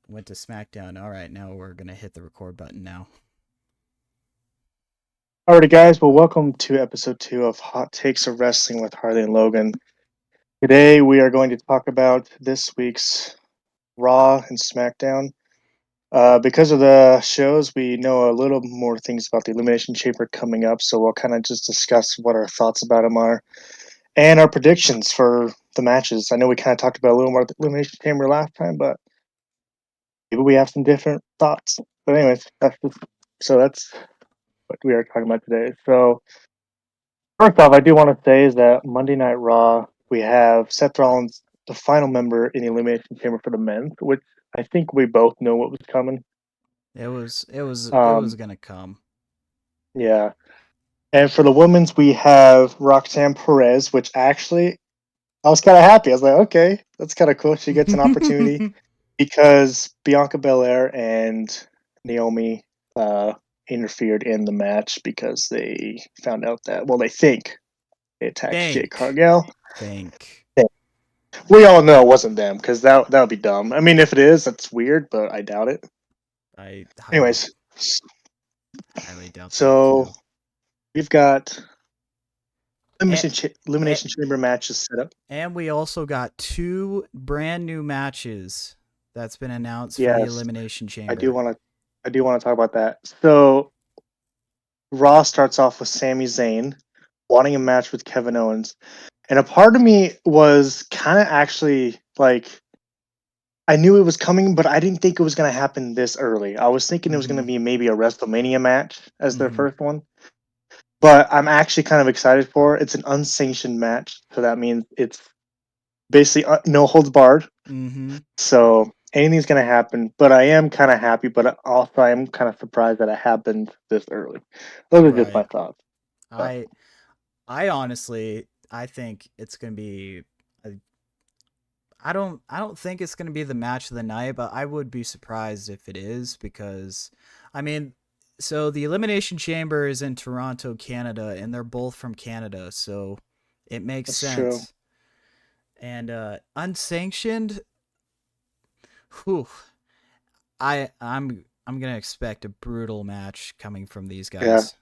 went to Smackdown. All right, now we're gonna hit the record button now. Alrighty, guys. Well, welcome to episode 2 of Hot Takes of Wrestling with Harley and Logan. Today, we are going to talk about this week's Raw and SmackDown. Because of the shows, we know a little more things about the Elimination Chamber coming up, so we'll kind of just discuss what our thoughts about them are and our predictions for the matches. I know we kind of talked about a little more about the Elimination Chamber last time, but maybe we have some different thoughts. But anyways, that's what we are talking about today. So first off, I do want to say is that Monday Night Raw, we have Seth Rollins, the final member in the Elimination Chamber for the men's, which I think we both know what was coming. It was Um, gonna come. yeah. And for the women's, we have Roxanne Perez, which actually I was kind of happy. I was like, okay, that's kind of cool. She gets an opportunity because Bianca Belair and Naomi interfered in the match because they found out that, well, they think they attacked Jade think, Cargill. think. We all know it wasn't them because that would be dumb. I mean, if it is, that's weird, but I doubt it. I highly, Anyways, highly doubt that so too. we've got And, elimination chamber matches set up. and we also got two brand new matches that's been announced for the Yes, Elimination I do Chamber. want to. I do want to talk about that. So Raw starts off with Sami Zayn wanting a match with Kevin Owens, and a part of me was kind of actually like I knew it was coming, but I didn't think it was going to happen this early. I was thinking it was going to Mm-hmm. be maybe a WrestleMania match as their Mm-hmm. first one. But I'm actually kind of excited for it. It's an unsanctioned match, so that means it's basically no holds barred. Mm-hmm. So anything's gonna happen. But I am kind of happy, but also I am kind of surprised that it happened this early. Those are just my Right. thoughts. But I I honestly I think it's gonna be a I don't think it's going to be the match of the night, but I would be surprised if it is because I mean, so the Elimination Chamber is in Toronto, Canada, and they're both from Canada, so it makes that's true. sense. And unsanctioned, whew, I'm going to expect a brutal match coming from these Yeah, guys.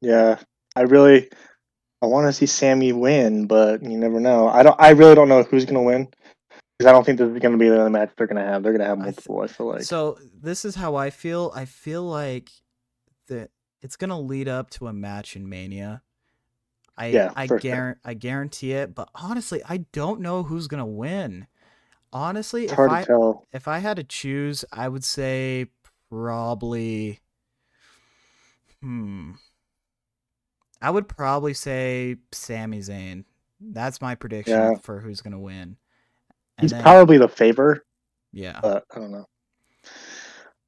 yeah. I want to see Sammy win, but you never know. I really don't know who's gonna win because I don't think this is gonna be the only match they're gonna have. They're gonna have I th- multiple. I feel like. so this is how I feel. I feel like that it's going to lead up to a match in Mania. I Yeah, I for sure. I guarantee it, but honestly, I don't know who's gonna win. Honestly, It's hard to tell. if I had to choose, I would say probably hmm. I would probably say Sami Zayn. That's my prediction Yeah, for who's gonna win. And he's then probably the favor, yeah. but I don't know.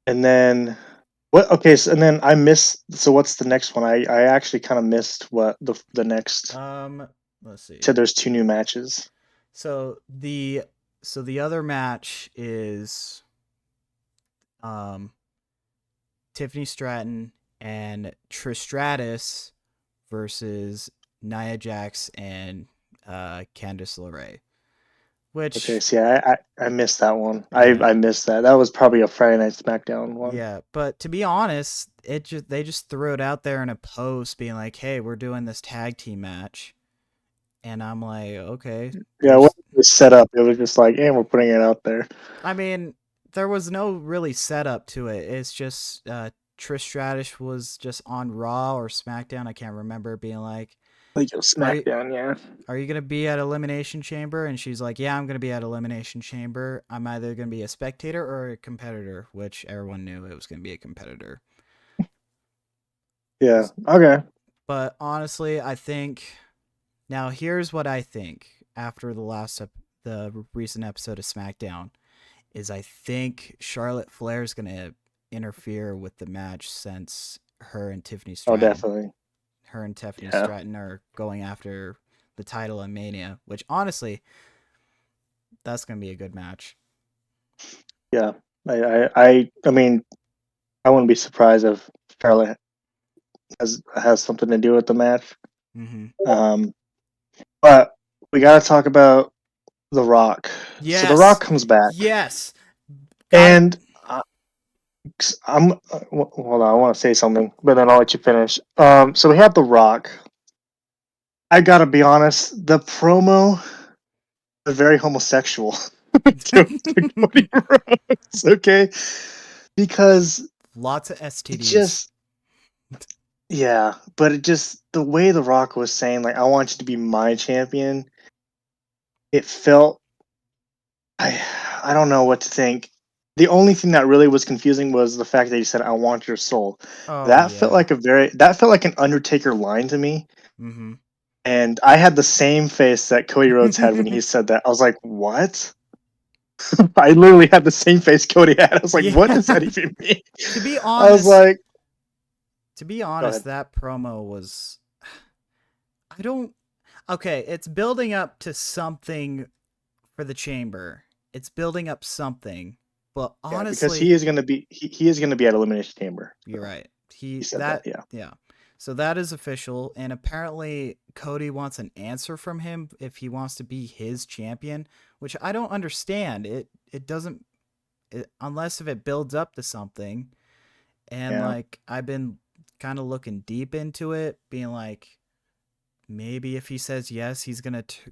And then what? Okay, so and then I missed. So what's the next one? I actually kind of missed what the next. Um let's see. Said there's two new matches. So the other match is um Tiffany Stratton and Trish Stratus versus Nia Jax and Candice LeRae. Okay, Which, see, I missed that one. yeah, I missed that. That was probably a Friday Night SmackDown one. yeah. But to be honest, they just threw it out there in a post, being like, "Hey, we're doing this tag team match," and I'm like, "Okay, Yeah, what there's." was set up? It was just like, and we're putting it out there. I mean, there was no really setup to it. It's just Trish Stratus was just on Raw or SmackDown. I can't remember being like, Like "Are you SmackDown, yeah. are you gonna be at Elimination Chamber?" And she's like, "Yeah, I'm gonna be at Elimination Chamber. I'm either gonna be a spectator or a competitor," which everyone knew it was gonna be a competitor. Yeah. Okay. But honestly, I think now here's what I think after the recent episode of SmackDown is I think Charlotte Flair is gonna interfere with the match since Oh, definitely. Her and Tiffany Yeah. Stratton are going after the title in Mania, which honestly, that's gonna be a good match. Yeah. I mean, I wouldn't be surprised if Charlotte has something to do with the match. Mm-hmm. Um, but we got to talk about The Rock. So The Rock Yes. comes back. Yes. And I'm hold on, I want to say something, but then I'll let you finish. So we have The Rock. I gotta be honest, the promo is very homosexual to Cody Rhodes, okay? Because Lots of it STDs. just, yeah, but it just, the way The Rock was saying, like, I want you to be my champion, it felt, I don't know what to think. The only thing that really was confusing was the fact that he said, "I want your soul." Oh yeah. That felt like an Undertaker line to me. Mm-hmm. And I had the same face that Cody Rhodes had when he said that. I was like, "What?" I literally had the same face Cody had. I was like, "What does Yeah. that even mean?" To be I was honest, like, "Go ahead." that promo was I don't okay, it's building up to something for the chamber. It's building up something. But Yeah, because honestly, he is gonna be at Elimination Chamber. you're So right. he said that. Yeah. Yeah. So that is official, and apparently Cody wants an answer from him if he wants to be his champion, which I don't understand. It doesn't unless if it builds up to something. And Yeah. like I've been kind of looking deep into it, being like maybe if he says yes,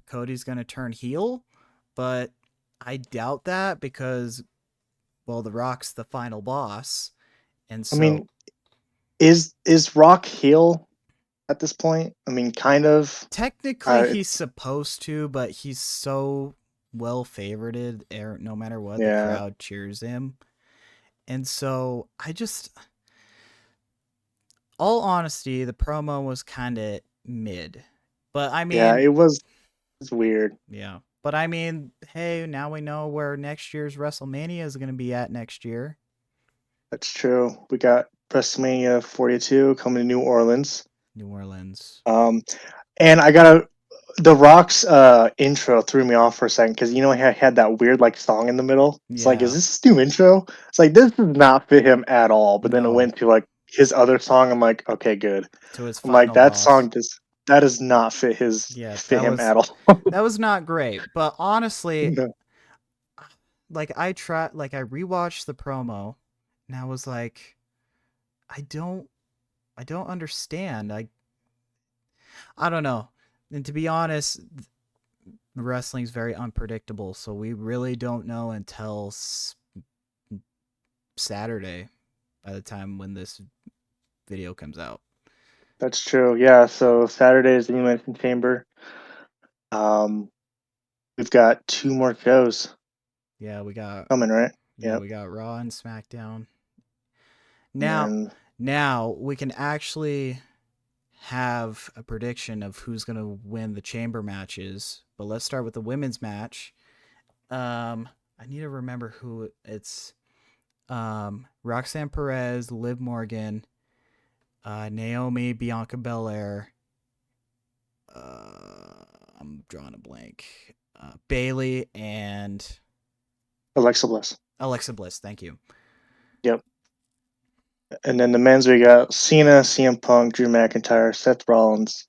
Cody's gonna turn heel, but I doubt that because well, The Rock's the final boss, and I so mean, is Rock heel at this point? I mean, kind of. technically he's It's supposed to, but he's so well favorited. No matter what, the yeah, crowd cheers him, and so all honesty, the promo was kind of mid, but I yeah. mean, It's weird. yeah. But I mean, hey, now we know where next year's WrestleMania is going to be at next year. That's true. We got WrestleMania 42 coming to New Orleans. New Orleans. Um, and I gotta The Rock's intro threw me off for a second because he had that weird like song in the middle. It's like, is Yeah. this his new intro? It's like this does not fit him at all. But then it No. went to like his other song. I'm like, okay, good. To his I'm like final that boss. song that does not Yeah, fit him at all. that was not great. But honestly, No. like I rewatched the promo and I was like, I don't I don't understand. I don't know. And to be honest, wrestling's very unpredictable, so we really don't know until Saturday by the time when this video comes out. That's true. Yeah. So Saturday is the Elimination Chamber. Um, we've got two more shows Yeah, coming, right? Yep. we got Raw and SmackDown. And Now then now we can actually have a prediction of who's going to win the chamber matches, but let's start with the women's match. I need to remember who it's Roxanne Perez, Liv Morgan, Naomi, Bianca Belair. I'm drawing a blank. Bailey and Alexa Bliss. Alexa Bliss. Thank you. Yep. And then the men's we got Cena, CM Punk, Drew McIntyre, Seth Rollins,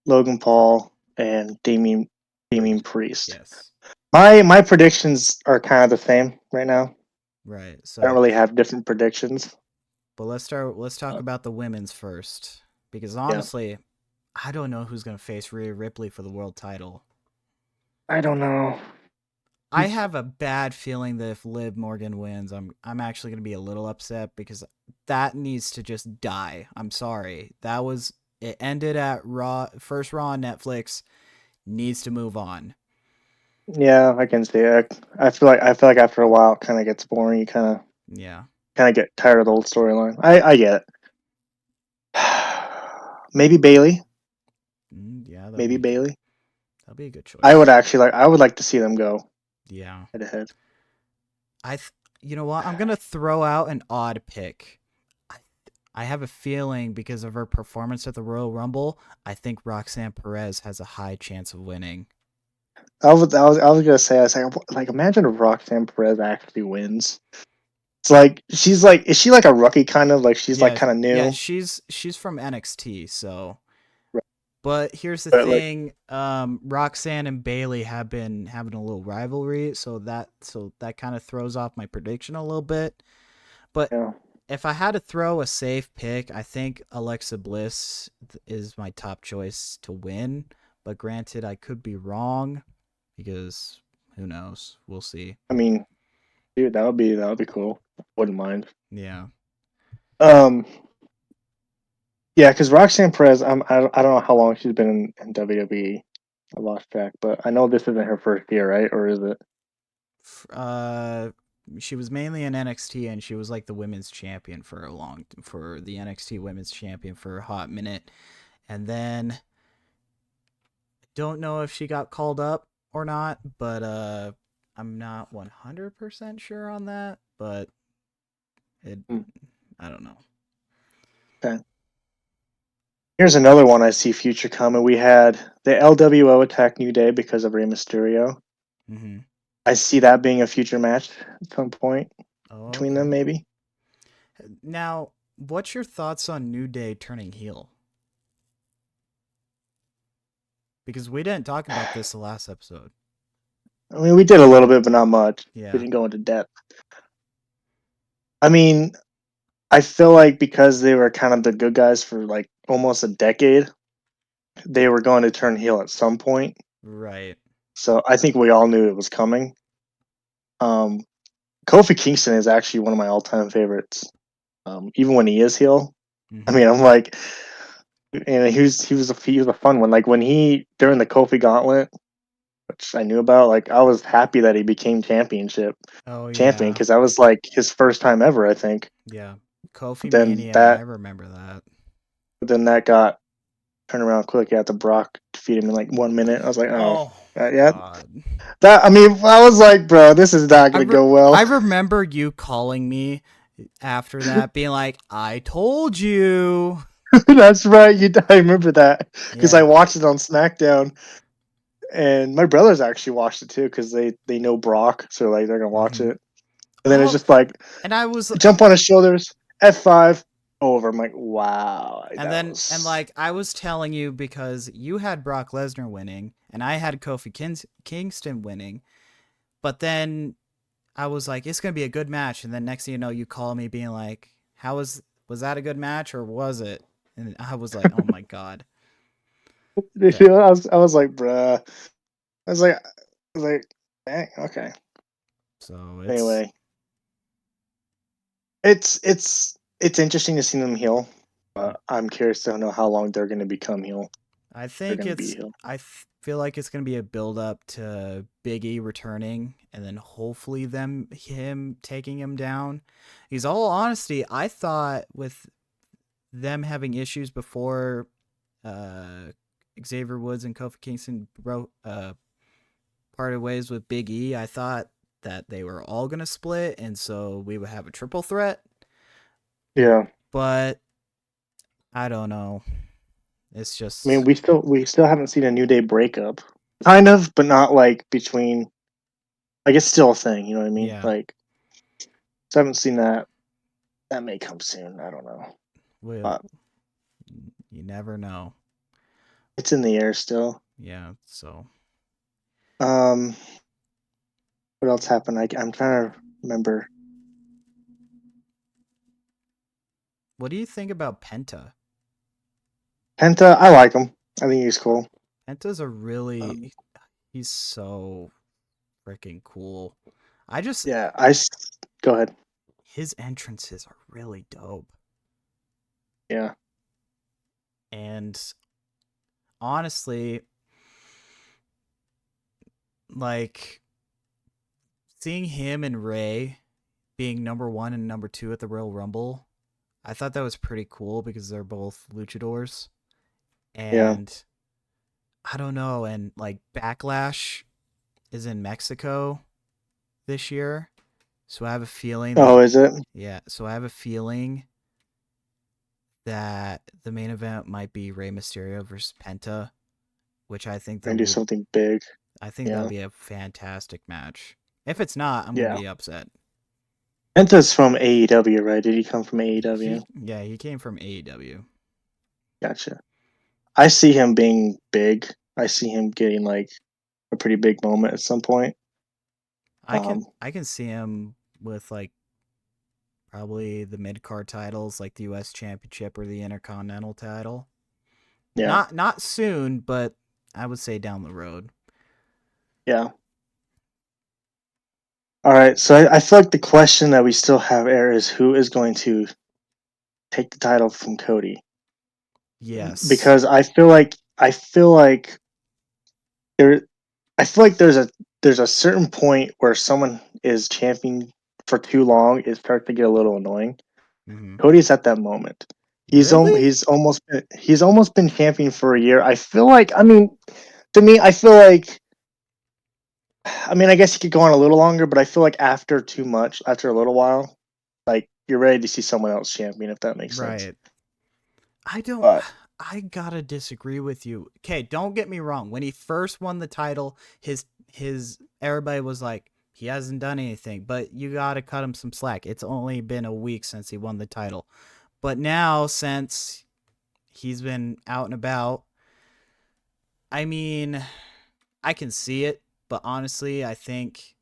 Logan Paul, and Damien Priest. Yes. My predictions are kind of the same right now. Right. I don't So, really have different predictions. but let's talk Uh, about the women's first because yeah, honestly, I don't know who's going to face Rhea Ripley for the world title. I don't know. I have a bad feeling that if Liv Morgan wins, I'm actually going to be a little upset because that needs to just die. I'm sorry. It ended at first Raw on Netflix, needs to move on. Yeah, I can see it. I feel like after a while, it kind of gets boring. You Yeah. kind of get tired of the old storyline. I get it. Maybe Bailey. Yeah, Maybe Bailey. that'll be a good choice. I would like to see them go Yeah. head to head. You know what? I'm going to throw out an odd pick. I I have a feeling because of her performance at the Royal Rumble, I think Roxanne Perez has a high chance of winning. I was gonna say, I was like, imagine if Roxanne Perez actually wins. It's like is she like a rookie kind of like she's like Yeah, kind of yeah, new? she's from NXT, so Right. But here's the But like, thing, Roxanne and Bailey have been having a little rivalry, so that kind of throws off my prediction a little bit. But you know, if I had to throw a safe pick, I think Alexa Bliss is my top choice to win. But granted, I could be wrong because who knows? We'll see. I mean, dude, that would be cool. Wouldn't mind. Yeah. Um, yeah, because Roxanne Perez, I don't know how long she's been in WWE. I lost track, but I know this isn't her first year, right? Or is it? Uh, she was mainly in NXT, and she was like the women's champion for the NXT women's champion for a hot minute, and then don't know if she got called up or not, but I'm not 100% sure on that, but it Hmm, I don't know. okay. Here's another one I see future coming. We had the LWO attack New Day because of Rey Mysterio. Mhm. I see that being a future match at some point Oh, between them, okay. maybe. Now, what's your thoughts on New Day turning heel? Because we didn't talk about this the last episode. I mean, we did a little bit, but not much. We Yeah. didn't go into depth. I mean, I feel like because they were kind of the good guys for like almost a decade, they were going to turn heel at some point. Right. So I think we all knew it was coming. Um, Kofi Kingston is actually one of my all-time favorites. Even when he is heel, I Mhm. mean, I'm like, and he was a fun one. Like when he during the Kofi Gauntlet, which I knew about, like I was happy that he became Oh champion yeah. because that was like his first time ever, I think. Yeah. Kofi But then Mania, I that, remember that. but then that got turned around quick after Brock defeated him in like 1 minute. I was like, oh, Oh yeah, god. that. I mean, I was like, bro, this is not I gonna re- go I well. remember you calling me after that being like, "I told you." That's right. I remember that because I Yeah. watched it on SmackDown, and my brothers actually watched it too because they know Brock, so like they're gonna watch Mhm. it. And then it's Oh, just like and I was jump on his shoulders, F5 over. I'm like, wow, that and was like I was telling you because you had Brock Lesnar winning and I had Kingston winning, but then I was like, it's gonna be a good match, and then next thing you know, you call me being like, was that a good match or was it? And I was like, oh my god, that. I was like, bruh. I was like, dang, okay. So it's Anyway, it's interesting to see them heal. I'm curious to know how long they're going to become heel. I They're think going to be heel. feel like it's gonna be a build up to Big E returning, and then hopefully him taking him down. Because all honesty, I thought with them having issues before uh, Xavier Woods and Kofi Kingston parted ways with Big E, I thought that they were all gonna split, and so we would have a triple threat. Yeah, But I don't know. It's I mean, just we still haven't seen a New Day breakup, kind of, but not like between. Like it's still a thing. You know what I mean? yeah. Like, so I haven't seen that. That may come soon. I don't know. We, But you never know. it's in the air still. Yeah. So Um, what else happened? I'm trying to remember. what do you think about Penta? Penta, I like him. I think he's cool. Penta's a Um, really he's so freaking cool. I just yeah, go ahead. his entrances are really dope. Yeah. And honestly, like seeing him and Ray being number 1 and number 2 at the Royal Rumble, I thought that was pretty cool because they're both luchadors. Yeah. And I don't know, and like Backlash is in Mexico this year. So I have a feeling Oh, that is it? yeah, so I have a feeling that the main event might be Rey Mysterio versus Penta, which We're gonna do something big. I think that'll Yeah. be a fantastic match. If it's not, I'm gonna Yeah. be upset. Penta's from AEW, right? Did he come from AEW? He came from AEW. Gotcha. I see him being big. I see him getting like a pretty big moment at some point. I can see him with like probably the mid card titles, like the U.S. Championship or the Intercontinental title. Yeah, Not soon, but I would say down the road. yeah. All right, so I feel like the question that we still have air is who is going to take the title from Cody? Yes. Because there I feel like there's a certain point where someone is championing for too long, it starts to get a little annoying. Mm-hmm. Cody's at that moment. Really? He's almost been champion for a year. I feel like I mean to me I feel like I mean I guess he could go on a little longer, but I feel like after a little while, like you're ready to see someone else champion if that makes sense. Right. I don't. But I gotta disagree with you. Okay, don't get me wrong. When he first won the title, his everybody was like, he hasn't done anything, but you gotta cut him some slack. It's only been a week since he won the title, but now since he's been out and about, I mean, I can see it, but honestly, I think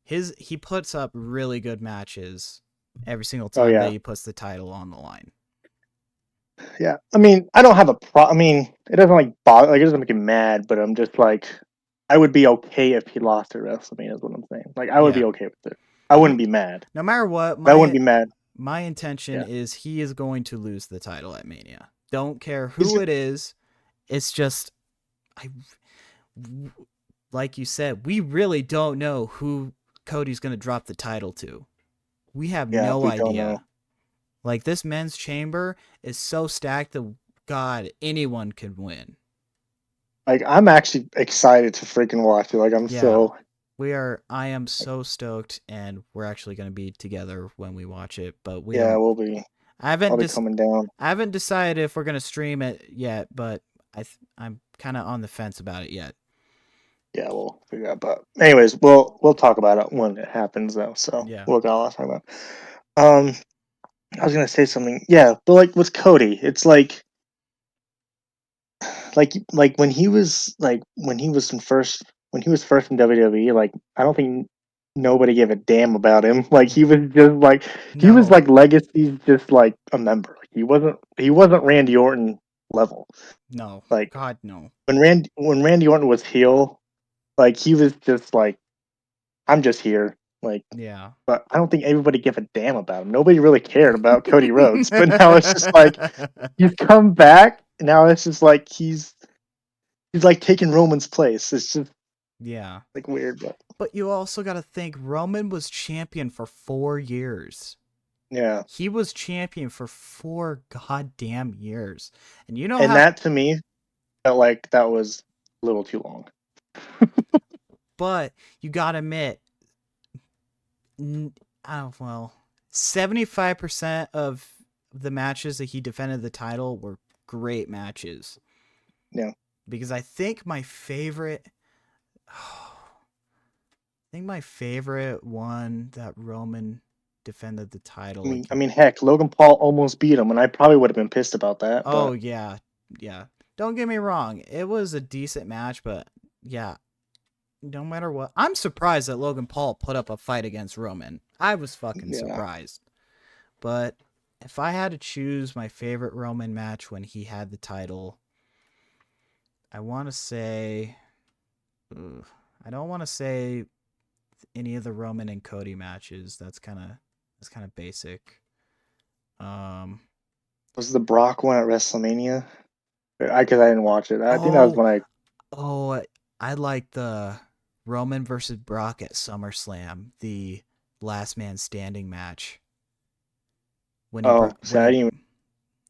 he puts up really good matches every single oh time that yeah. he puts the title on the line. Yeah. I mean, I don't have a I mean, it doesn't like bother like it doesn't make me mad, but I'm just like I would be okay if he lost at WrestleMania is what I'm saying. Like I would Yeah. be okay with it. I No, wouldn't be mad. no matter what, But I wouldn't be mad. my intention Yeah. is he is going to lose the title at Mania. Don't care He's who it is. It's just I like you said, we really don't know who Cody's going to drop the title to. We have yeah, no we don't know. idea. Like this men's chamber is so stacked that God, anyone can win. Like I'm actually excited to freaking watch it. Like I'm Yeah. so I am so stoked and we're actually going to be together when we watch it, but we yeah, don't I I'll haven't be coming down. I haven't decided if we're gonna stream it yet, but I'm kind of on the fence about it yet. Yeah, we'll figure out. But anyways, we'll talk about it when it happens though. So Yeah. we'll got a lot to talk about. Um I was gonna say something. Yeah, but like with Cody, it's like when he was first in WWE, like I don't think nobody gave a damn about him. Like he was No, like Legacy's just like a member. Like he wasn't Randy Orton level. no, Like God, no. when Randy Orton was heel, like he was just like I'm just here. Like Yeah. but I don't think everybody gave a damn about him. Nobody really cared about Cody Rhodes. But now it's just like he's come back. Now it's just like he's like taking Roman's place. It's just Yeah. like weird, but But you also got to think Roman was champion for 4 years. yeah. He was champion for 4 goddamn years. And you know And how that to me felt like that was a little too long. but you got to admit well, 75% of the matches that he defended the title were great matches. Yeah. Because I think my favorite my favorite one that Roman defended the title I again. mean, heck, Logan Paul almost beat him, and I probably would have been pissed about that. Oh But yeah. Yeah. Don't get me wrong. It was a decent match, but yeah, no matter what. I'm surprised that Logan Paul put up a fight against Roman. I was fucking yeah, surprised. But if I had to choose my favorite Roman match when he had the title, I want to say I don't want to say any of the Roman and Cody matches. That's kind of basic. Um was the Brock one at WrestleMania? Because I didn't watch it. I think that was oh, when I. oh I like the Roman versus Brock at SummerSlam, the last man standing match. Oh, so When I he didn't even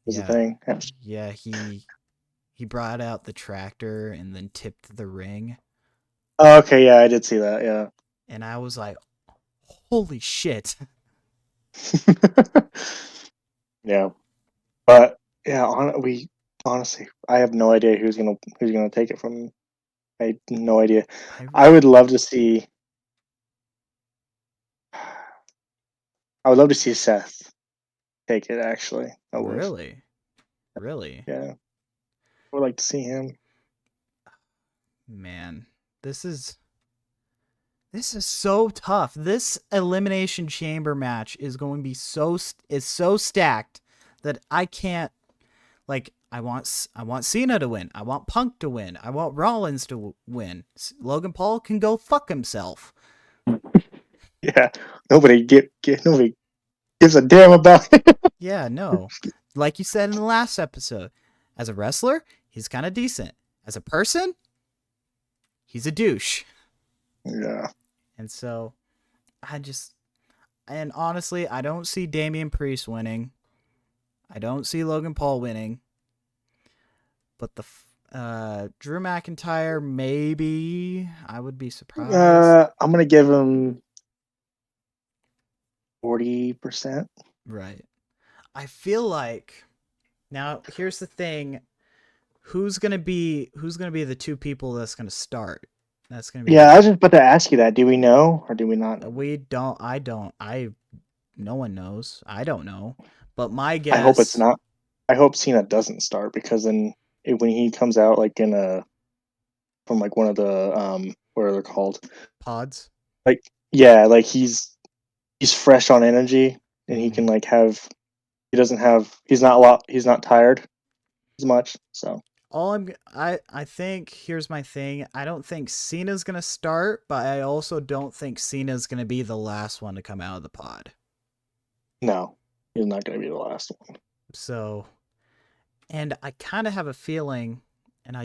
was the yeah, thing. Yeah. yeah, he brought out the tractor and then tipped the ring Oh, okay, yeah, I did see that. Yeah. and I was like, "Holy shit." Yeah, but yeah, honestly, I have no idea who's gonna take it from him. I have no idea. I I would love to see. I would love to see Seth take it. Actually, I would. really, really. Yeah. would like to see him. Man, this is so tough. This Elimination Chamber match is going to be so stacked that I can't, like, I want Cena to win. I want Punk to win. I want Rollins to win. Logan Paul can go fuck himself. Yeah, nobody gives a damn about it. Yeah, no. Like you said in the last episode, as a wrestler, he's kind of decent. As a person, he's a douche. Yeah. And so, and honestly, I don't see Damian Priest winning. I don't see Logan Paul winning. But Drew McIntyre, maybe. I would be surprised. I'm gonna give him 40%. Right. I feel like now here's the thing. Who's gonna be the two people that's gonna start? That's gonna be Yeah, I was just about to ask you that. Do we know or do we not know? We don't. I don't. No one knows. I don't know. But my guess. I hope it's not. I hope Cena doesn't start because then when he comes out like from like one of the what are they called? Pods. Like yeah, like he's fresh on energy and he can like he's not tired as much. So I think here's my thing. I don't think Cena's gonna start, but I also don't think Cena's gonna be the last one to come out of the pod. no, he's not gonna be the last one. So, and I kind of have a feeling, and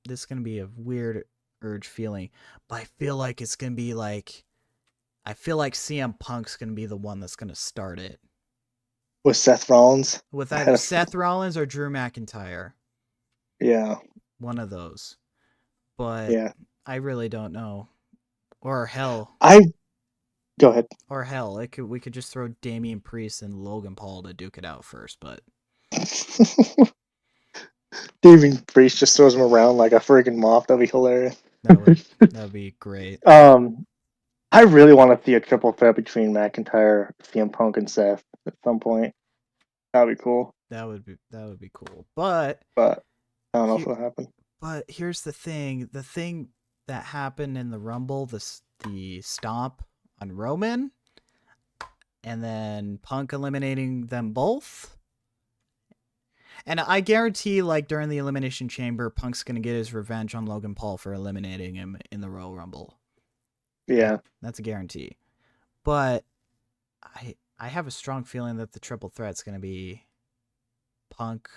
this is gonna be a weird urge feeling, but I feel like it's gonna be like, I feel like CM Punk's gonna be the one that's gonna start it With Seth Rollins, with either Seth Rollins or Drew McIntyre. Yeah, one of those. But yeah, I really don't know. Or hell, go ahead. Or hell, we could just throw Damian Priest and Logan Paul to duke it out first, but Damian Priest just throws him around like a freaking mop. That'd be hilarious. That'd be great. I really want to see a triple threat between McIntyre, CM Punk, and Seth at some point. That'd be cool. That would be cool. But I don't know if it'll happen. But here's the thing that happened in the Rumble, the stomp on Roman, and then Punk eliminating them both. And I guarantee, like, during the Elimination Chamber, Punk's going to get his revenge on Logan Paul for eliminating him in the Royal Rumble. Yeah. That's a guarantee. But I have a strong feeling that the triple threat's going to be Punk,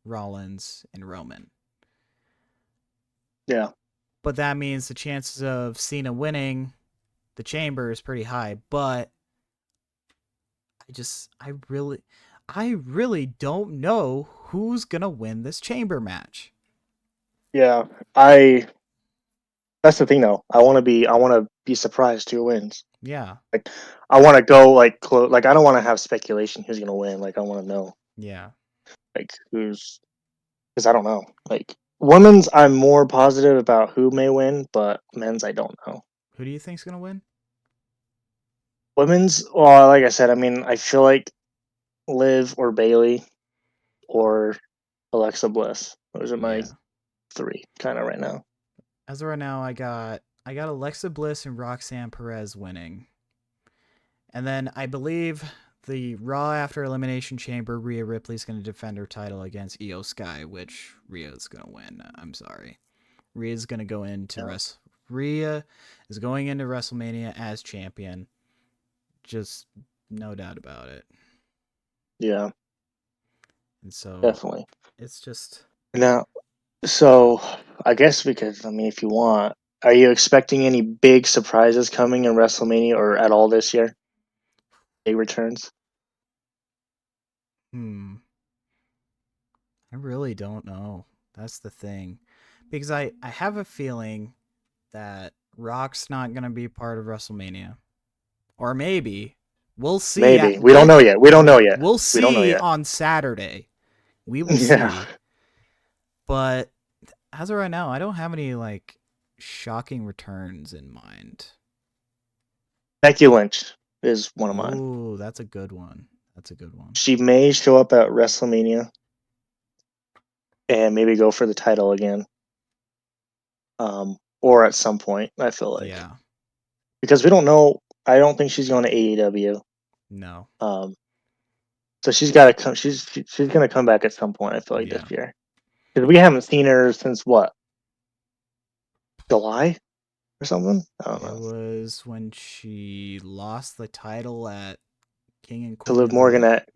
Rollins, and Roman. Yeah. But that means the chances of Cena winning the Chamber is pretty high. But I really don't know who's going to win this Chamber match. Yeah. That's the thing, though. I want to be surprised who wins. Yeah. Like, I want to go like close. Like, I don't want to have speculation who's gonna win. Like, I want to know. Yeah. Like, because I don't know. Like, women's, I'm more positive about who may win, but men's, I don't know. Who do you think's gonna win? Women's, well, like I said, I mean, I feel like Liv or Bailey or Alexa Bliss. Those are my three kind of right now. As of right now, I got Alexa Bliss and Roxanne Perez winning. And then I believe the Raw after Elimination Chamber, Rhea Ripley's going to defend her title against Io Sky, which Rhea's going to win. I'm sorry. Rhea's going to go into Rhea is going into WrestleMania as champion. Just no doubt about it. Yeah. And so definitely. It's just now. So I guess because if you want, are you expecting any big surprises coming in WrestleMania or at all this year? Big returns? I really don't know. That's the thing. Because I have a feeling that Rock's not going to be part of WrestleMania. Or maybe. We'll see. Maybe. We don't know yet. We'll see on Saturday. We will see. But as of right now, I don't have any shocking returns in mind. Becky Lynch is one of mine. Ooh, that's a good one. She may show up at WrestleMania. and maybe go for the title again. Or at some point, I feel like. Yeah. Because we don't know. I don't think she's going to AEW. No. So she's got to come. She's going to come back at some point. I feel like Yeah. this year because we haven't seen her since what, July or something. I don't It know. was when she lost the title at King and To Queen Liv of the Morgan Ring. at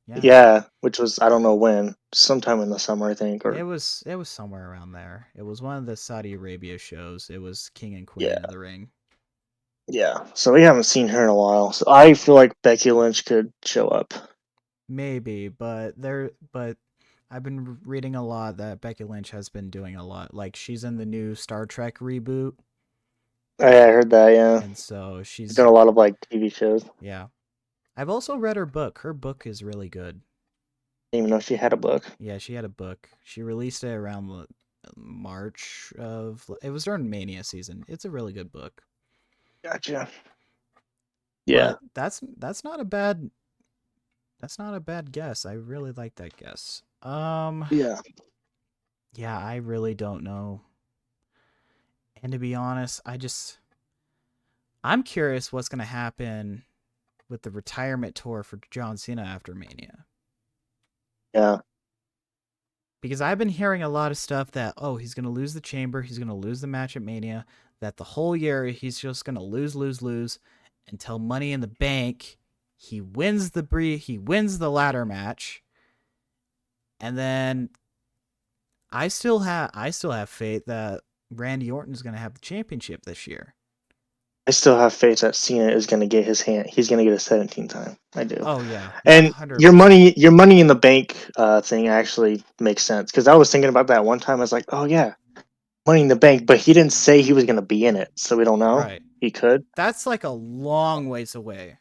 Yeah. yeah, which was I don't know when, sometime in the summer I think, or It was somewhere around there. It was one of the Saudi Arabia shows. It was King and yeah, Queen of the Ring. yeah. So we haven't seen her in a while. So I feel like Becky Lynch could show up. Maybe, but I've been reading a lot that Becky Lynch has been doing a lot. Like she's in the new Star Trek reboot, I heard that. Yeah, and so she's she's done a lot of like TV shows. yeah. I've also read her book. Her book is really good. Didn't even know she had a book. Yeah, she had a book. She released it around March of it was during Mania season. It's a really good book. Gotcha. Yeah, But that's not a bad guess. I really like that guess. yeah. Yeah, I really don't know. And to be honest, I'm curious what's going to happen with the retirement tour for John Cena after Mania. Yeah. Because I've been hearing a lot of stuff that, oh, he's going to lose the chamber, he's going to lose the match at Mania, that the whole year he's just going to lose until Money in the Bank. He wins the ladder match. And then I still have faith that Randy Orton's going to have the championship this year. I still have faith that Cena is going to get his hand. He's going to get a 17th time. I do. Oh yeah, And 100%. your money in the bank thing actually makes sense because I was thinking about that one time. I was like, oh yeah, money in the bank, but he didn't say he was going to be in it, so we don't know. Right. He could. That's like a long ways away.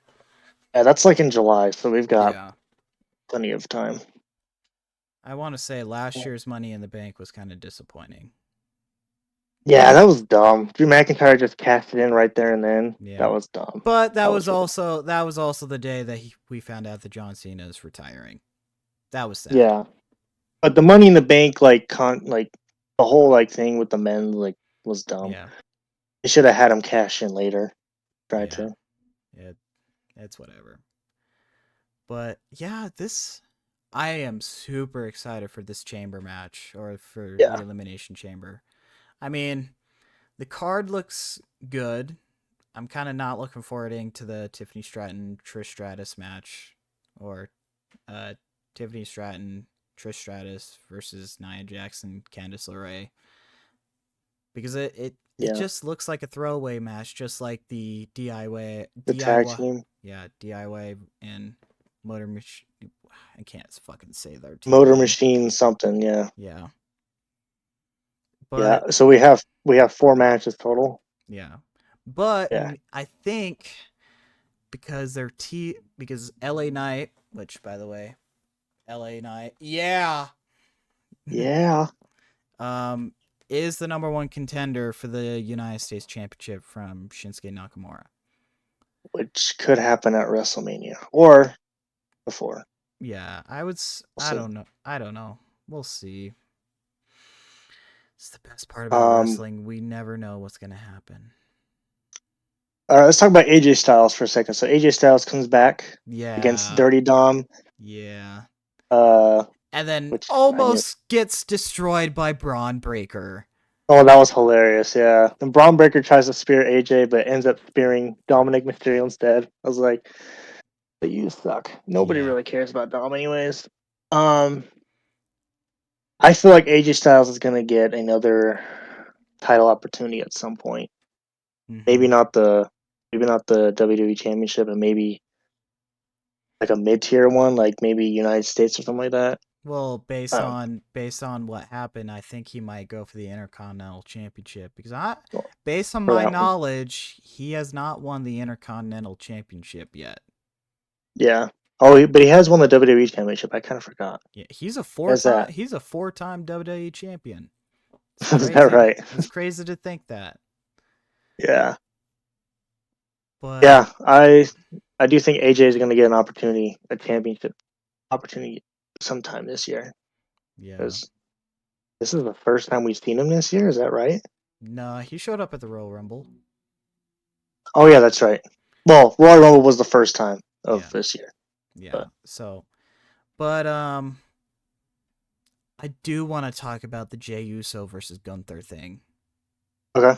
Yeah, that's like in July, so we've got Yeah. plenty of time. I want to say last year's Money in the Bank was kind of disappointing. Yeah, that was dumb. Drew McIntyre just cashed it in right there and then. Yeah. That was dumb. But that That was was really also the day that we found out that John Cena is retiring. That was sad. yeah. But the money in the bank like the whole like thing with the men like was dumb. Yeah. They should have had him cash in later. Tried Yeah. to. It's whatever. But yeah, I am super excited for this chamber match or for the Yeah. elimination chamber. I mean, the card looks good. I'm kind of not looking forward to the Tiffany Stratton Trish Stratus match or uh, Tiffany Stratton Trish Stratus versus Nia Jackson Candice LeRae because it Yeah. just looks like a throwaway match, just like the The tag team. DIY and Motor Machine. I can't fucking say their team Motor name. Machine something, yeah. Yeah, Yeah. but So we have 4 matches total. yeah, but Yeah. I think because because LA Knight, which by the way, LA Knight, yeah, Yeah. um, is the number one contender for the United States Championship from Shinsuke Nakamura. Which could happen at WrestleMania. Or before. Yeah, We'll I see. don't know. I don't know. We'll see. It's the best part about Um wrestling. We never know what's gonna happen. all right, let's talk about AJ Styles for a second. So AJ Styles comes back against Yeah, Dirty Dom. yeah. Uh And then which I knew. almost gets destroyed by Braun Breaker. Oh, that was hilarious, yeah. And Braun Breaker tries to spear AJ, but ends up spearing Dominic Mysterio instead. I was like, but you suck. Nobody Yeah. really cares about Dom anyways. Um I feel like AJ Styles is gonna get another title opportunity at some point. Maybe Mm-hmm. not the WWE Championship, and maybe like a mid tier one, like maybe United States or something like that. Well, Um, based on what happened, I think he might go for the Intercontinental Championship because well, based on for my that one, knowledge, he has not won the Intercontinental Championship yet. yeah. Oh, but he has won the WWE Championship. I kind of forgot. Yeah, There's that. he's a four-time WWE champion. It's Is that crazy. right? It's crazy to think that. Yeah, But yeah. I do think AJ is gonna get an opportunity, a championship opportunity, sometime this year. yeah. Because This is the first time we've seen him this year. Is that right? Nah, he showed up at the Royal Rumble. Oh yeah, that's right. Well, Royal Rumble was the first time of Yeah, this year. yeah. But So, but I do want to talk about the Jey Uso versus Gunther thing. okay.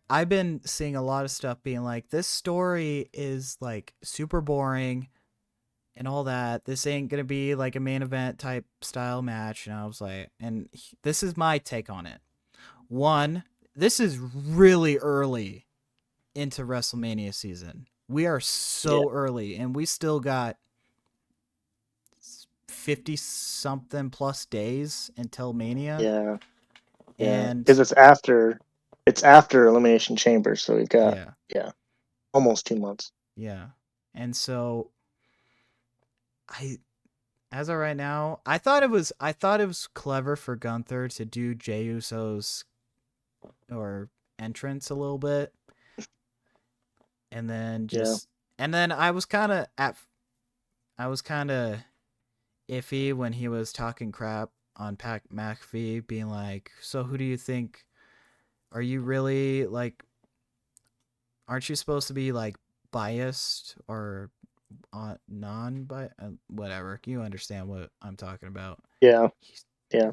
I've been seeing a lot of stuff being like, this story is like super boring and all that. This ain't gonna be like a main event type style match. And I was like, this is my take on it. One, this is really early into WrestleMania season. We are Yeah. so early, and we still got 50 something plus days until Mania. Yeah. Yeah. And Because it's after Elimination Chamber, so we've got yeah, almost 2 months. yeah. And so I as of right now, I thought it was clever for Gunther to do Jey Uso's or entrance a little bit, and then Yeah. just and then I was kind of iffy when he was talking crap on Pat McAfee, being like, "So who do you think? Are you really like? Aren't you supposed to be like biased or non by whatever? You understand what I'm talking about?" Yeah. Yeah.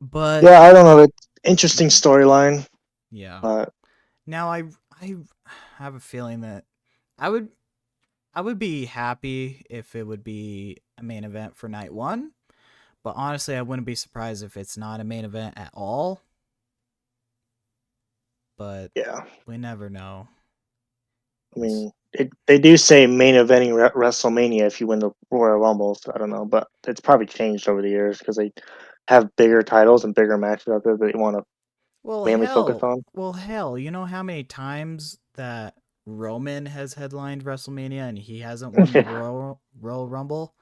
But Yeah. I don't know. It's interesting storyline. yeah, But now I have a feeling that I would I would be happy if it would be a main event for night one. But honestly, I wouldn't be surprised if it's not a main event at all. But yeah. we never know. I mean, they do say main eventing WrestleMania if you win the Royal Rumble. So I don't know, but it's probably changed over the years because they have bigger titles and bigger matches out there that they want to Well, mainly focus hell, on. well, hell. You know how many times that Roman has headlined WrestleMania and he hasn't won the Yeah. Royal Rumble?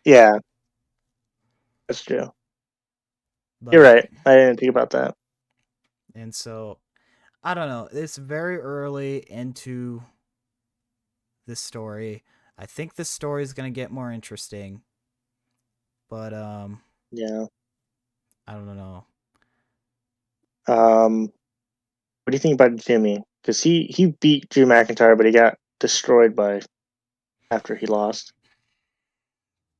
Yeah, that's true. You're But right. I didn't think about that. and so I don't know. It's very early into this story. I think this story is gonna get more interesting, but Yeah. I don't know. What do you think about Jimmy? Because he beat Drew McIntyre, but he got destroyed by after he lost.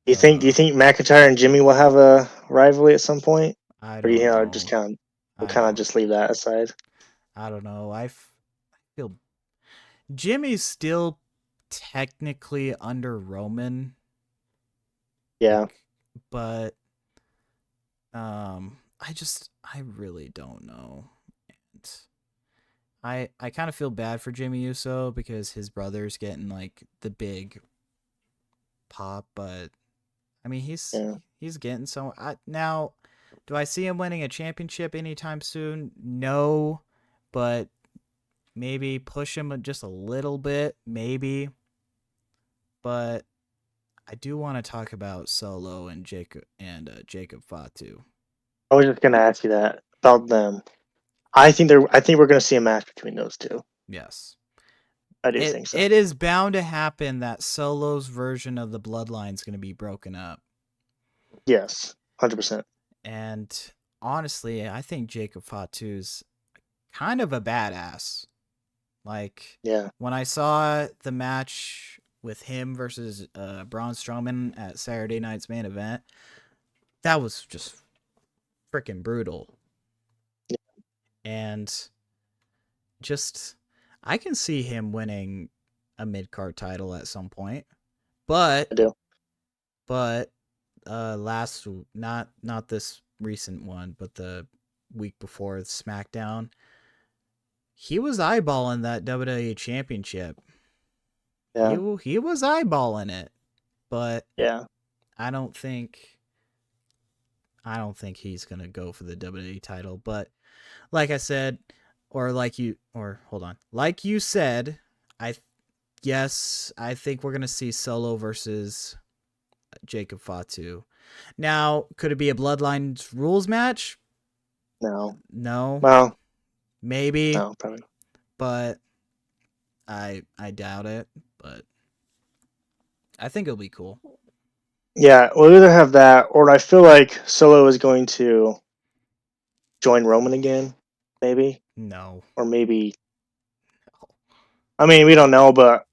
Do you think McIntyre and Jimmy will have a rivalry at some point, I or don't just know. kind of we'll I kind of don't. just leave that aside? I don't know. I feel Jimmy's still technically under Roman, Yeah. but I really don't know. And I kind of feel bad for Jimmy Uso because his brother's getting like the big pop, but I mean Yeah. he's getting so now. Do I see him winning a championship anytime soon? No, but maybe push him just a little bit, maybe. But I do want to talk about Solo and Jacob Fatu. I was just gonna ask you that about them. I think we're gonna see a match between those two. Yes. I do It think so. it is bound to happen that Solo's version of the bloodline is going to be broken up. Yes, 100%. And honestly, I think Jacob Fatu's kind of a badass. Like Yeah. when I saw the match with him versus Braun Strowman at Saturday night's main event, that was just freaking brutal. And just I can see him winning a mid card title at some point. But I do. but last not this recent one, but the week before SmackDown, he was eyeballing that WWE championship. He Yeah. he was eyeballing it, but Yeah. I don't think I don't think he's gonna go for the WWE title. But like I said, or hold on, like you said, I yes, I think we're gonna see Solo versus Jacob Fatu. Now, could it be a Bloodline rules match? No. No, Well, maybe, no, probably. but I doubt it. But I think it'll be cool. Yeah, we'll either have that, or I feel like Solo is going to join Roman again, maybe, No. or maybe. I mean, we don't know, but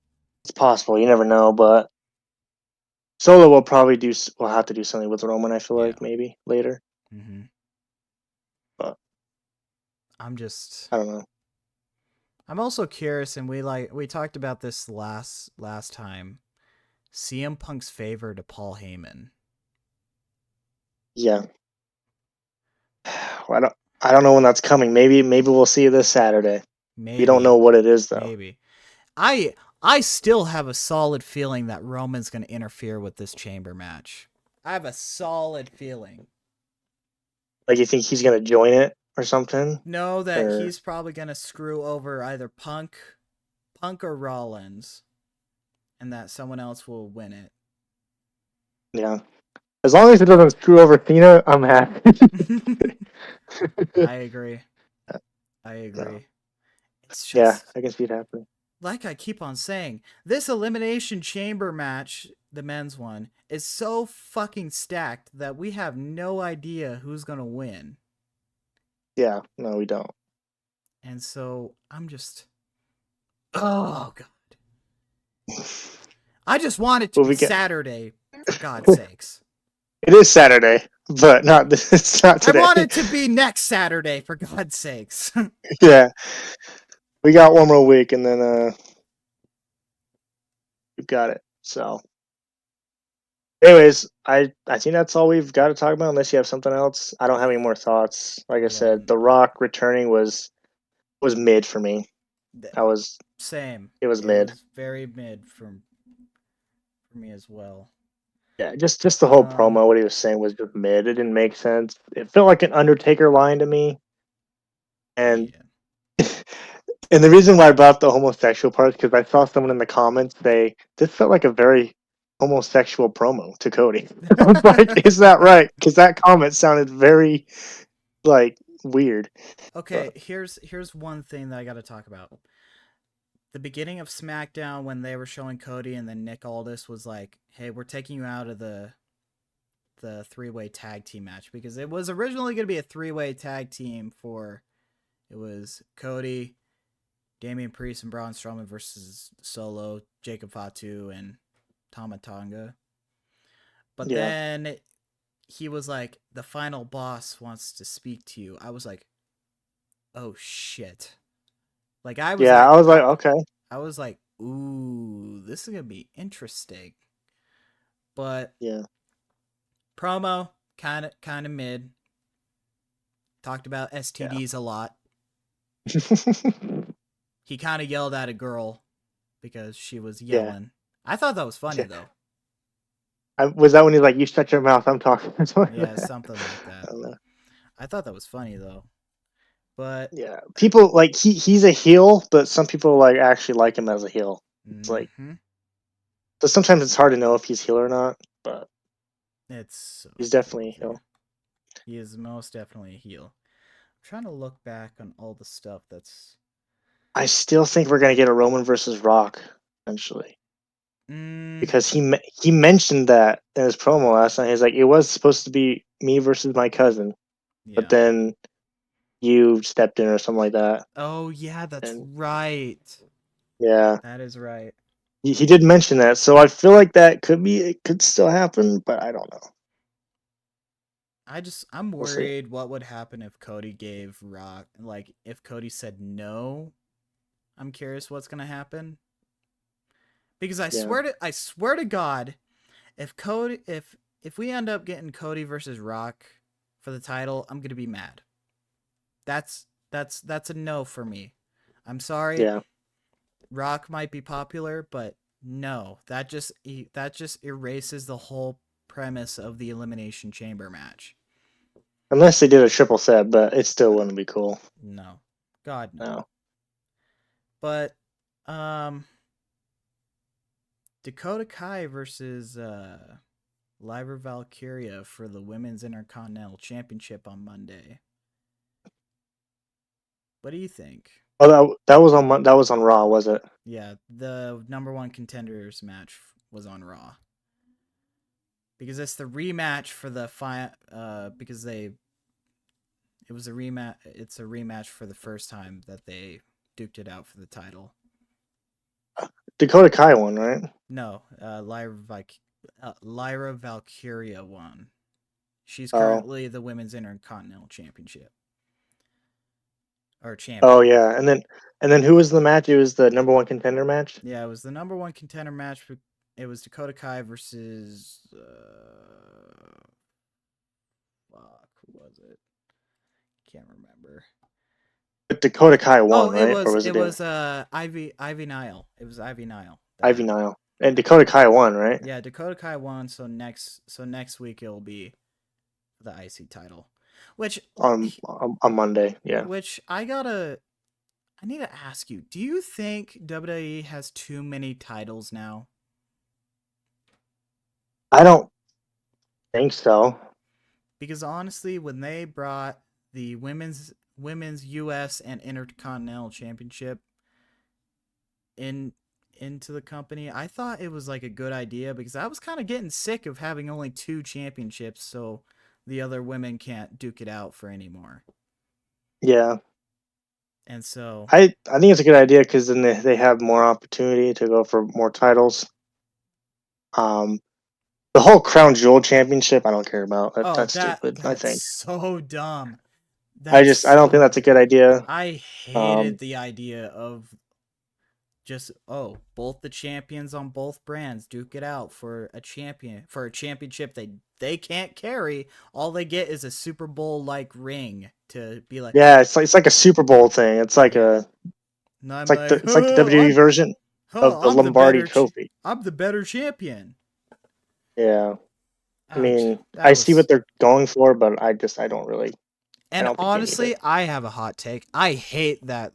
it's possible. You never know. But Solo will probably do. Will have to do something with Roman. I feel Yeah. like maybe later, Mm-hmm. but I'm just. I don't know. I'm also curious, and we talked about this last time. CM Punk's favor to Paul Heyman. Yeah, I don't. I don't know when that's coming. Maybe we'll see it this Saturday. We don't know Maybe. what it is though. Maybe. I I still have a solid feeling that Roman's going to interfere with this chamber match. I have a solid feeling. Like you think he's gonna join it or something? Know that Or he's probably going to screw over either Punk or Rollins, and that someone else will win it. yeah. As long as it doesn't screw over Cena, I'm happy. I agree. I No. agree. It's Yeah, just I can see it happening. like I keep on saying, this Elimination Chamber match, the men's one, is so fucking stacked that we have no idea who's going to win. Yeah, no, we don't. And so I'm just, oh God. I just want it to But be we get Saturday, for God's sakes. it is Saturday, but not it's not I today. want it to be next Saturday, for God's sakes. Yeah, we got one more week, and then we've got it. So, anyways, I think that's all we've got to talk about. Unless you have something else, I don't have any more thoughts. Like I Yeah, said, The Rock returning was mid for me. I was same. it was It mid. was very mid for me as well. Yeah, just the whole Um, promo. What he was saying was just mid. It didn't make sense. It felt like an Undertaker line to me, and yeah. and the reason why I brought up the homosexual part is because I saw someone in the comments say this felt like a very homosexual promo to Cody. I was like, is that right? Because that comment sounded very like weird. Okay, But here's one thing that I got to talk about. The beginning of SmackDown when they were showing Cody and then Nick Aldis was like, "Hey, we're taking you out of the three-way tag team match because it was originally going to be a three-way tag team for it was Cody, Damian Priest and Braun Strowman versus Solo, Jacob Fatu and Tama Tonga. But yeah, then he was like, "The final boss wants to speak to you." I was like, "Oh shit." Like I was yeah, like I was like, okay, I was like, "Ooh, this is going to be interesting." But yeah, promo kind of mid. Talked about yeah, STDs a lot. He kind of yelled at a girl because she was yeah, yelling. I thought that was funny yeah. though. Was that when he's like, "You shut your mouth, I'm talking"? Something like Yeah, that. something like I that. don't know. I thought that was funny though. But Yeah, people like he's a heel, but some people like actually like him as a heel. It's like mm-hmm. so sometimes it's hard to know if he's heel or not, but It's so he's definitely a tricky. heel. He is most definitely a heel. I'm trying to look back on all the stuff that's I still think we're gonna get a Roman versus Rock eventually mm, because he mentioned that in his promo last night. He's like, it was supposed to be me versus my cousin, but yeah. then you stepped in or something like that, Oh yeah, that's and right. yeah, That is right. he did mention that. So I feel like that could be it could still happen, but I don't know. I'm We'll see. worried what would happen if Cody gave Rock like if Cody said no. I'm curious what's gonna happen because Yeah, I swear to God, if Cody if we end up getting Cody versus Rock for the title, I'm gonna be mad. That's a no for me. I'm sorry, yeah. Rock might be popular, but no, that just erases the whole premise of the Elimination Chamber match. Unless they did a triple set, but it still wouldn't be cool. No, God no. No. But um, Dakota Kai versus Lyra Valkyria for the Women's Intercontinental Championship on Monday. What do you think? Oh, that was on Raw, was it? Yeah, the number one contenders match was on Raw. because it's the rematch for the because it was a rematch. It's a rematch for the first time that they duked it out for the title. Dakota Kai won, right? No, Lyra Valkyria won. She's Oh, currently the women's intercontinental championship or oh champion. yeah. And then who was the match? It was the number one contender match. Yeah, it was the number one contender match. It was Dakota Kai versus fuck, who was it? Can't remember. But Dakota Kai Oh, won, right? Or was it it was Ivy Nile. It was Ivy Nile Ivy that Nile? And yeah. Dakota Kai won, right? Yeah, Dakota Kai won, so next week it'll be the IC title. Which On Monday, yeah. which I need to ask you, do you think WWE has too many titles now? I don't think so. Because honestly, when they brought the women's US and Intercontinental Championship in into the company, I thought it was like a good idea because I was kind of getting sick of having only two championships, so the other women can't duke it out for anymore. Yeah, And so, I think it's a good idea because then they have more opportunity to go for more titles. Um, the whole Crown Jewel Championship, I don't care about. oh, That's stupid. I that's think. so dumb. I don't think that's a good idea. I Um, hated the idea of just both the champions on both brands duke it out for a championship they can't carry. All they get is a Super Bowl like ring to be like, yeah, it's like a Super Bowl thing. yeah. And I'm like, It's like the WWE version of the Lombardi Trophy. I'm the better champion. Yeah, I Oh, mean, I that see what was. they're going for, but I And don't think they need honestly, it. I have a hot take. I hate that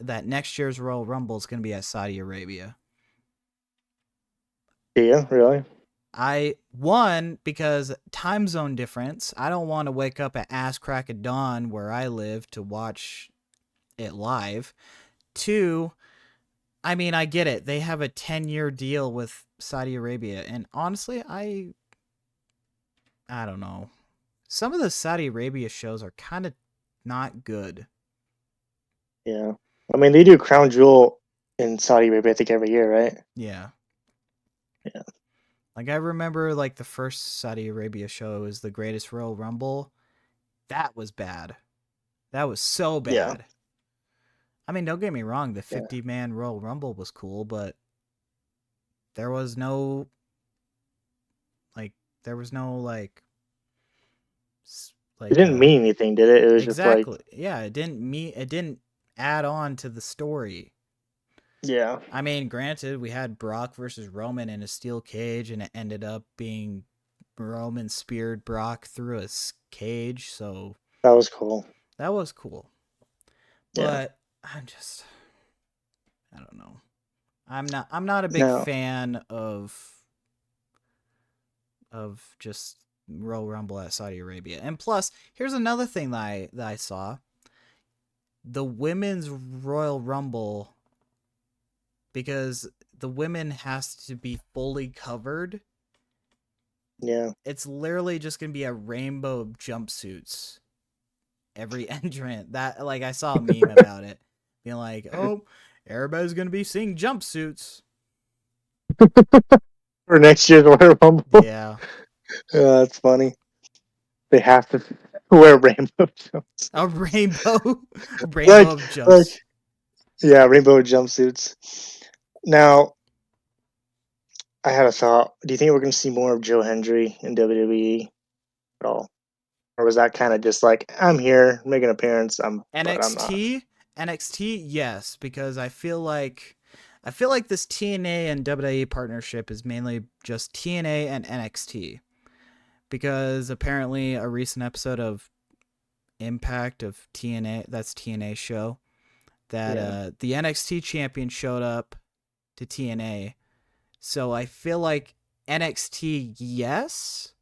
that next year's Royal Rumble is going to be at Saudi Arabia. Do you really? I one because time zone difference. I don't want to wake up at ass crack of dawn where I live to watch it live. Two, I mean, I get it. They have a 10-year deal with Saudi Arabia, and honestly, I don't know. Some of the Saudi Arabia shows are kind of not good. Yeah. I mean, they do Crown Jewel in Saudi Arabia, I think, every year, right? Yeah. Yeah. Like I remember like the first Saudi Arabia show was the Greatest Royal Rumble. That was bad. That was so Yeah. bad. I mean, don't get me wrong, the Yeah. 50-man Royal Rumble was cool, but there was no like there was no It didn't mean anything, did it? It was just like, exactly. Yeah, it didn't add on to the story. yeah, I mean, granted, we had Brock versus Roman in a steel cage and it ended up being Roman speared Brock through a cage, so that was cool. that was cool. Yeah. But I don't know. I'm not a big Now, fan of just Royal Rumble at Saudi Arabia. And plus, here's another thing that I saw. The women's Royal Rumble, because the women has to be fully covered. yeah. It's literally just going to be a rainbow of jumpsuits every entrant. That like I saw a meme about it being like, "Oh, everybody's going to be seeing jumpsuits." For next year's Royal Rumble. Yeah. That's funny. They have to wear rainbow jumps. A rainbow rainbow Like, of like, jumps. yeah, rainbow jumpsuits. Now, I had a thought. Do you think we're going to see more of Joe Hendry in WWE at all? Or was that kind of just like, I'm here, make an appearance, but I'm not? NXT, yes, because I feel like this TNA and WWE partnership is mainly just TNA and NXT because apparently a recent episode of Impact of TNA, that's TNA show, that Yeah. the NXT champion showed up to TNA. So I feel like NXT, yes.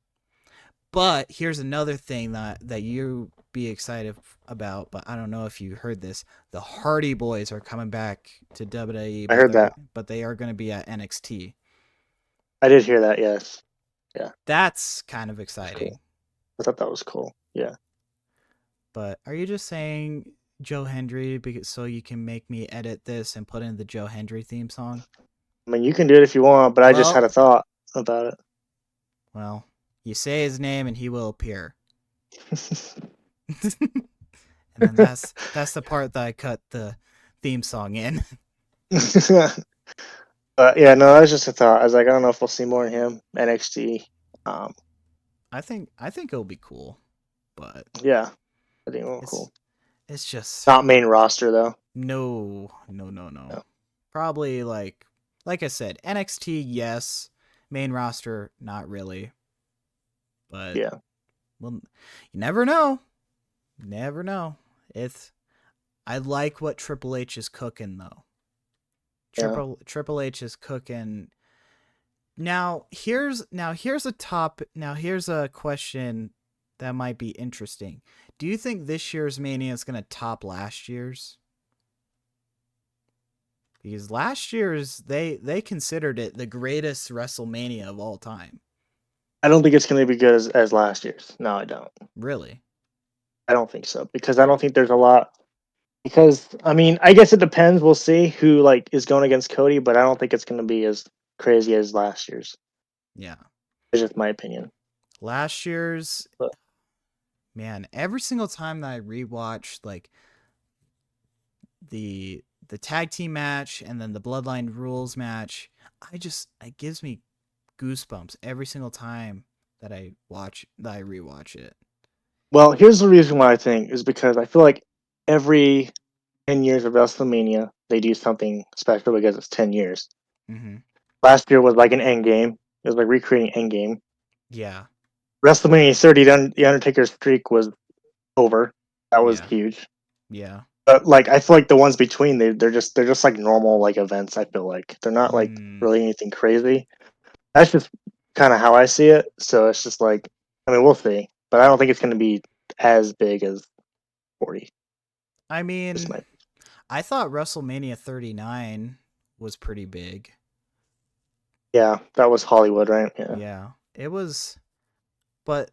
But here's another thing that you be excited about, but I don't know if you heard this. The Hardy Boys are coming back to WWE, I heard that. but they are going to be at NXT. I did hear that, yes. Yeah. That's kind of That's exciting. cool. I thought that was cool. Yeah. But are you just saying Joe Hendry because so you can make me edit this and put in the Joe Hendry theme song? I mean, you can do it if you want, but I just had Well, a thought about well, you say his name and he will appear. it. And then that's the part that I cut the theme song in. But yeah, no, that was just a thought. I was like, I don't know if we'll see more of him NXT. Um, I think it'll be cool, but yeah, I think it'll be it's cool. it's just Not main roster though. no. No. Probably like I said, NXT yes, main roster not really, but Yeah. well, you never know. Never know. It's I like what Triple H is cooking though. Yeah. Triple H is cooking. Here's a question that might be interesting. Do you think this year's Mania is going to top last year's? Because last year's they considered it the greatest WrestleMania of all time. I don't think it's going to be good as last year's. No, I don't. Really? I don't think so because I don't think there's a lot. Because I mean, I guess it depends. We'll see who like is going against Cody, but I don't think it's going to be as crazy as last year's. Yeah. It's just my opinion. Last year's, But man, every single time that I rewatched like the tag team match and then the Bloodline Rules match, it gives me goosebumps every single time that I rewatch it. well, here's the reason why I think is because I feel like every 10 years of WrestleMania they do something special because it's 10 years. Mm-hmm. Last year was like an end game. It was like recreating Endgame. Yeah. WrestleMania 30, the Undertaker's streak was over. That was Yeah. huge. Yeah. But like I feel like the ones between they're just like normal like events. I feel like they're not like Mm. really anything crazy. That's just kind of how I see it. So it's just like I mean we'll see, but I don't think it's going to be as big as 40. I Just mean, my I thought WrestleMania 39 was pretty big. yeah, that was Hollywood, right? Yeah, Yeah. It was, but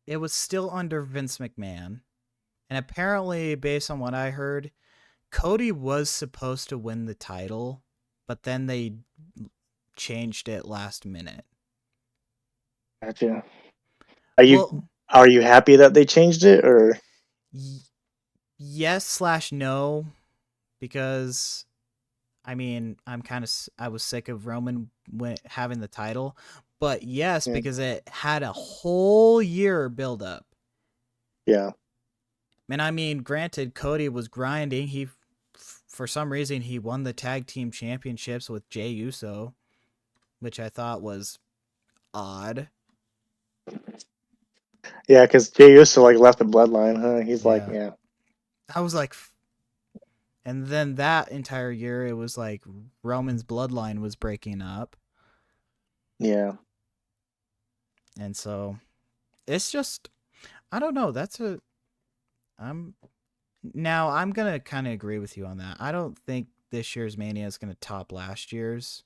it was still under Vince McMahon. And apparently, based on what I heard, Cody was supposed to win the title, but then they changed it last minute. gotcha. Are Well, you happy that they changed it or y- yes/no, because I mean, I was sick of Roman having the title, but yes, yeah? because it had a whole year build up. Yeah. And I mean, granted, Cody was grinding. For some reason, he won the tag team championships with Jey Uso, which I thought was odd. Yeah, because Jey Uso like left the bloodline, huh? He's like, Yeah. yeah, I was like, and then that entire year, it was like Roman's bloodline was breaking up. yeah, And so it's just, I don't know. I'm, now I'm going to kind of agree with you on that. I don't think this year's Mania is going to top last year's,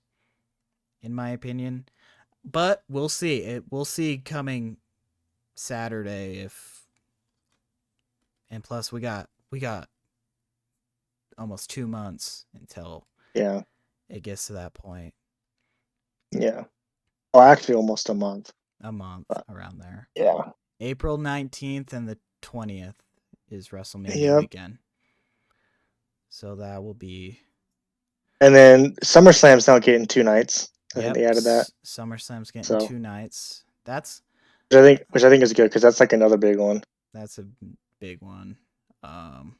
in my opinion. But we'll see. We'll see coming Saturday if, and plus we got almost 2 months until yeah, it gets to that point. yeah. Well, actually, almost a month. A month But around there. yeah, April 19th and the 20th is WrestleMania yep. weekend. So that will be, And then SummerSlam's now getting 2 nights. I think yep, they added that. SummerSlam's getting So 2 nights. That's which I think is good because that's like another big one. that's a big one. Um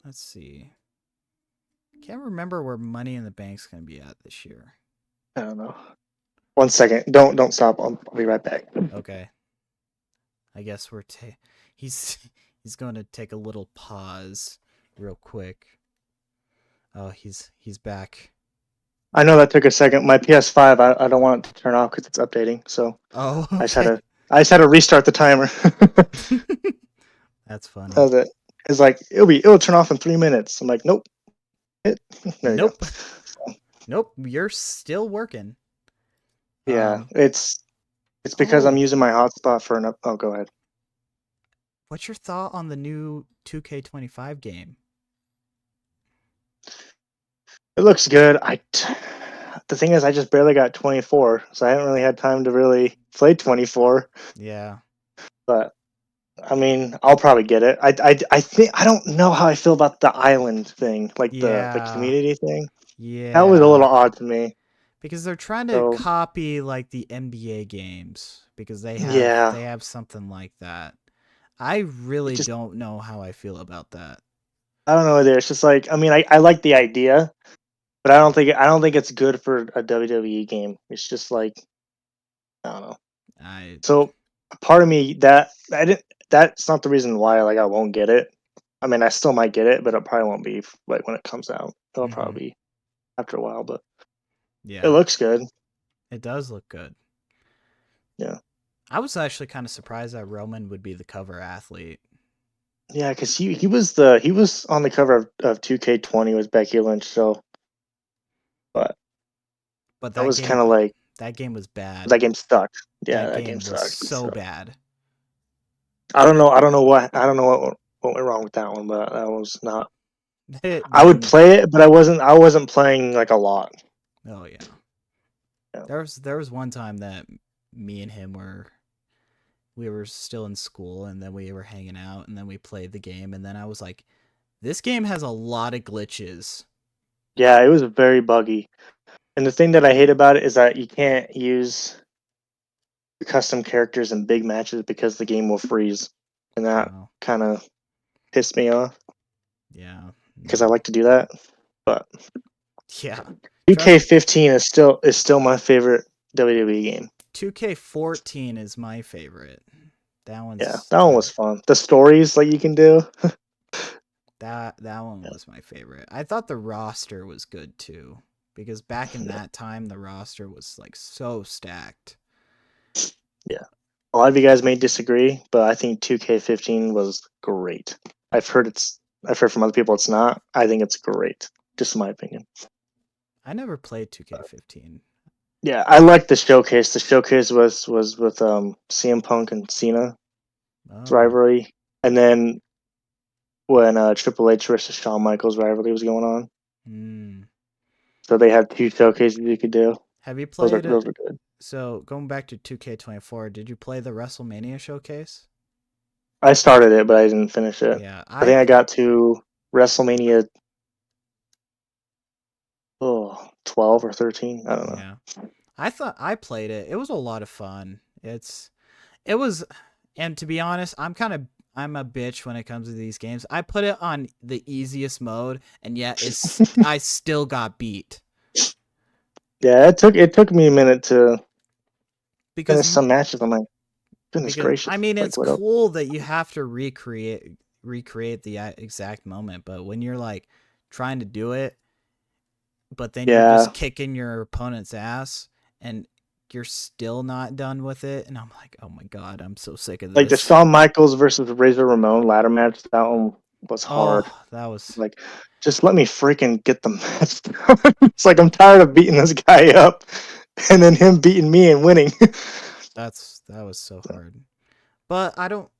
let's see. Can't remember where Money in the Bank's going to be at this year. I don't know. 1 second. Don't stop. I'll be right back. Okay. I guess he's he's going to take a little pause real quick. Oh, he's back. I know that took a second. My PS5, I don't want it to turn off because it's updating. So Oh, I just had okay. to I just had to restart the timer. That's funny. How's it? It's like it'll turn off in 3 minutes. I'm like, nope. There you go. Nope. Nope, you're still working. Yeah, Um it's It's because I'm Oh, using my hotspot for an. Oh, go ahead. what's your thought on the new 2K25 game? It looks good. The thing is, I just barely got 24, so I haven't really had time to really play 24. Yeah. But I mean, I'll probably get it. I think I don't know how I feel about the island thing, like the Yeah. community thing. That was a Yeah. little odd to me. Because they're trying to So copy like the NBA games because yeah, they have something like that. I it really just don't know how I feel about that. I don't know either. It's just like I mean, I like the idea, but I don't think it's good for a WWE game. It's just like I don't know. I So part of me that I didn't. That's not the reason why like I won't get it. I mean, I still might get it, but it probably won't be like when it comes out. It'll mhm. probably be after a while, but it Yeah, looks good. it does look good. Yeah, I was actually kind of surprised that Roman would be the cover athlete. yeah, because he was on the cover of 2K20 with Becky Lynch. So, but But that was kind of like that game was bad. that game sucked. Yeah, That that game game was sucked. so So bad. I don't know what went wrong with that one, but that was not. I would Then play it, but I wasn't playing like a lot. oh yeah. Yeah. There was one time that me and him were we were still in school and then we were hanging out and then we played the game and then I was like, this game has a lot of glitches. Yeah, it was very buggy. And the thing that I hate about it is that you can't use custom characters in big matches because the game will freeze, and that Oh, kind of pissed me off yeah. because I No. like to do that. But Yeah. Trust 2K15 is still my favorite WWE game. 2K14 is my favorite. That Yeah, one's that one kind of was fun. The stories like you can do. that one was my favorite. I thought the roster was good too because back in that time the roster was like so stacked. Yeah, a lot of you guys may disagree, but I think 2K15 was great. I've heard from other people it's not. I think it's great, just my opinion. I never played 2K15. Yeah, I like the showcase. The showcase was with CM Punk and Cena Oh. rivalry, and then when Triple H versus Shawn Michaels rivalry was going on. Hmm. So they had two showcases you could do. Have you played Those were good. so going back to 2K24, did you play the WrestleMania showcase? I started it, but I didn't finish it. Yeah, I think I got to WrestleMania 12 or 13. I don't know. yeah. I thought I played it. It was a lot of fun. It was and to be honest, I'm a bitch when it comes to these games. I put it on the easiest mode and yet I still got beat. Yeah, it took me a minute to Because finish some matches. I'm like, goodness I gracious, mean like it's what else? cool that you have to recreate the exact moment, but when you're like trying to do it but then you're Yeah, just kicking your opponent's ass and you're still not done with it and I'm like, "Oh my god, I'm so sick of like the this." Shawn Michaels versus Razor Ramon ladder match. That one was Oh, hard. that was Like, just let me freaking get the match done. It's like I'm tired of beating this guy up, and then him beating me and winning. that was so hard. But I don't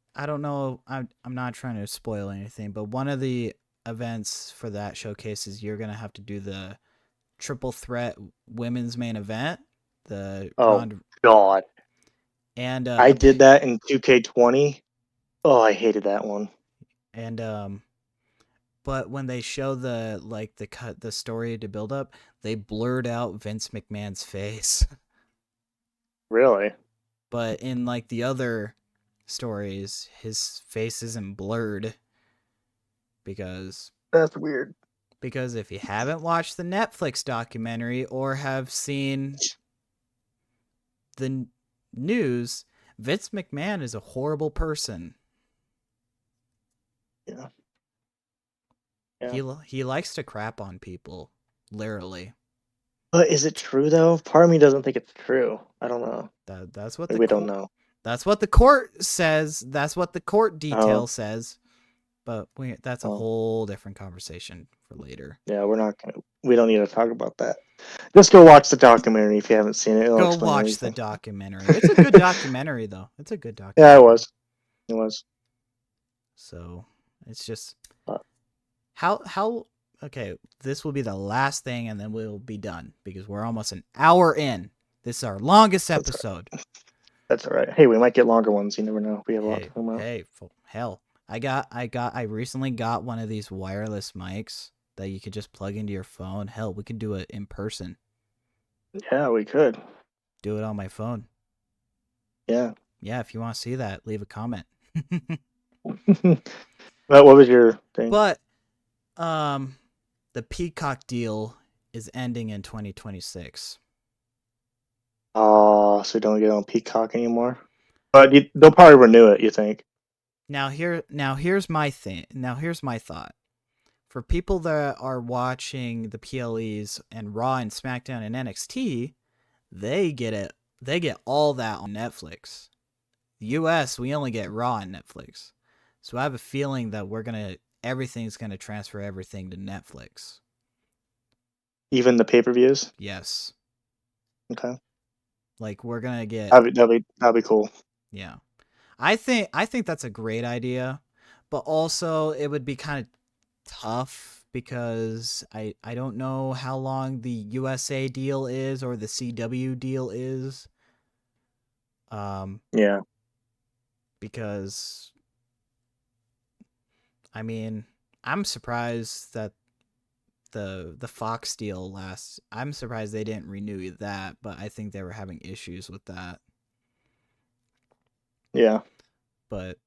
know. I'm not trying to spoil anything, but one of the events for that showcase is you're gonna have to do the triple threat women's main event, the Oh Ronda God, and I did that in 2K20. Oh, I hated that one. and but when they show the like the story to build up, they blurred out Vince McMahon's face. Really? But in like the other stories, his face isn't blurred because That's weird. if you haven't watched the Netflix documentary or have seen the news, Vince McMahon is a horrible person. Yeah, yeah. He likes to crap on people, literally. But is it true though? Part of me doesn't think it's true. I don't know. That's what Like, the we don't court know. that's what the court says. That's what the court Oh, detail says. But that's a oh, whole different conversation for later. Yeah, we don't need to talk about that. Just go watch the documentary if you haven't seen it. It'll Go explain watch the everything. documentary. It's a good documentary, though. It's a good Yeah, it documentary. was. It was. So it's just Uh, how okay. This will be the last thing, and then we'll be done because we're almost an hour in. This is our longest That's episode. that's all right. Hey, we might get longer ones. You never know. We have a lot to Hey, talk about. hey, hell. I recently got one of these wireless mics that you could just plug into your phone. Hell, we could do it in person. Yeah, we could. Do it on my phone. Yeah. Yeah, if you want to see that, leave a comment. Well, what was your thing? But um the Peacock deal is ending in 2026. Oh, so we don't get on Peacock anymore. But they'll probably renew it. You think? Here's my thing. Now here's my thought. For people that are watching the PLEs and Raw and SmackDown and NXT, they get it. They get all that on Netflix. The US, we only get Raw on Netflix. So I have a feeling that everything's gonna transfer everything to Netflix. Even the pay-per-views? Yes. Okay. Like we're gonna get That'd be cool. yeah. I think that's a great idea, but also it would be kind of tough because I don't know how long the USA deal is or the CW deal is. Yeah. Because I mean, I'm surprised that the Fox deal lasts. I'm surprised they didn't renew that, but I think they were having issues with that. Yeah. But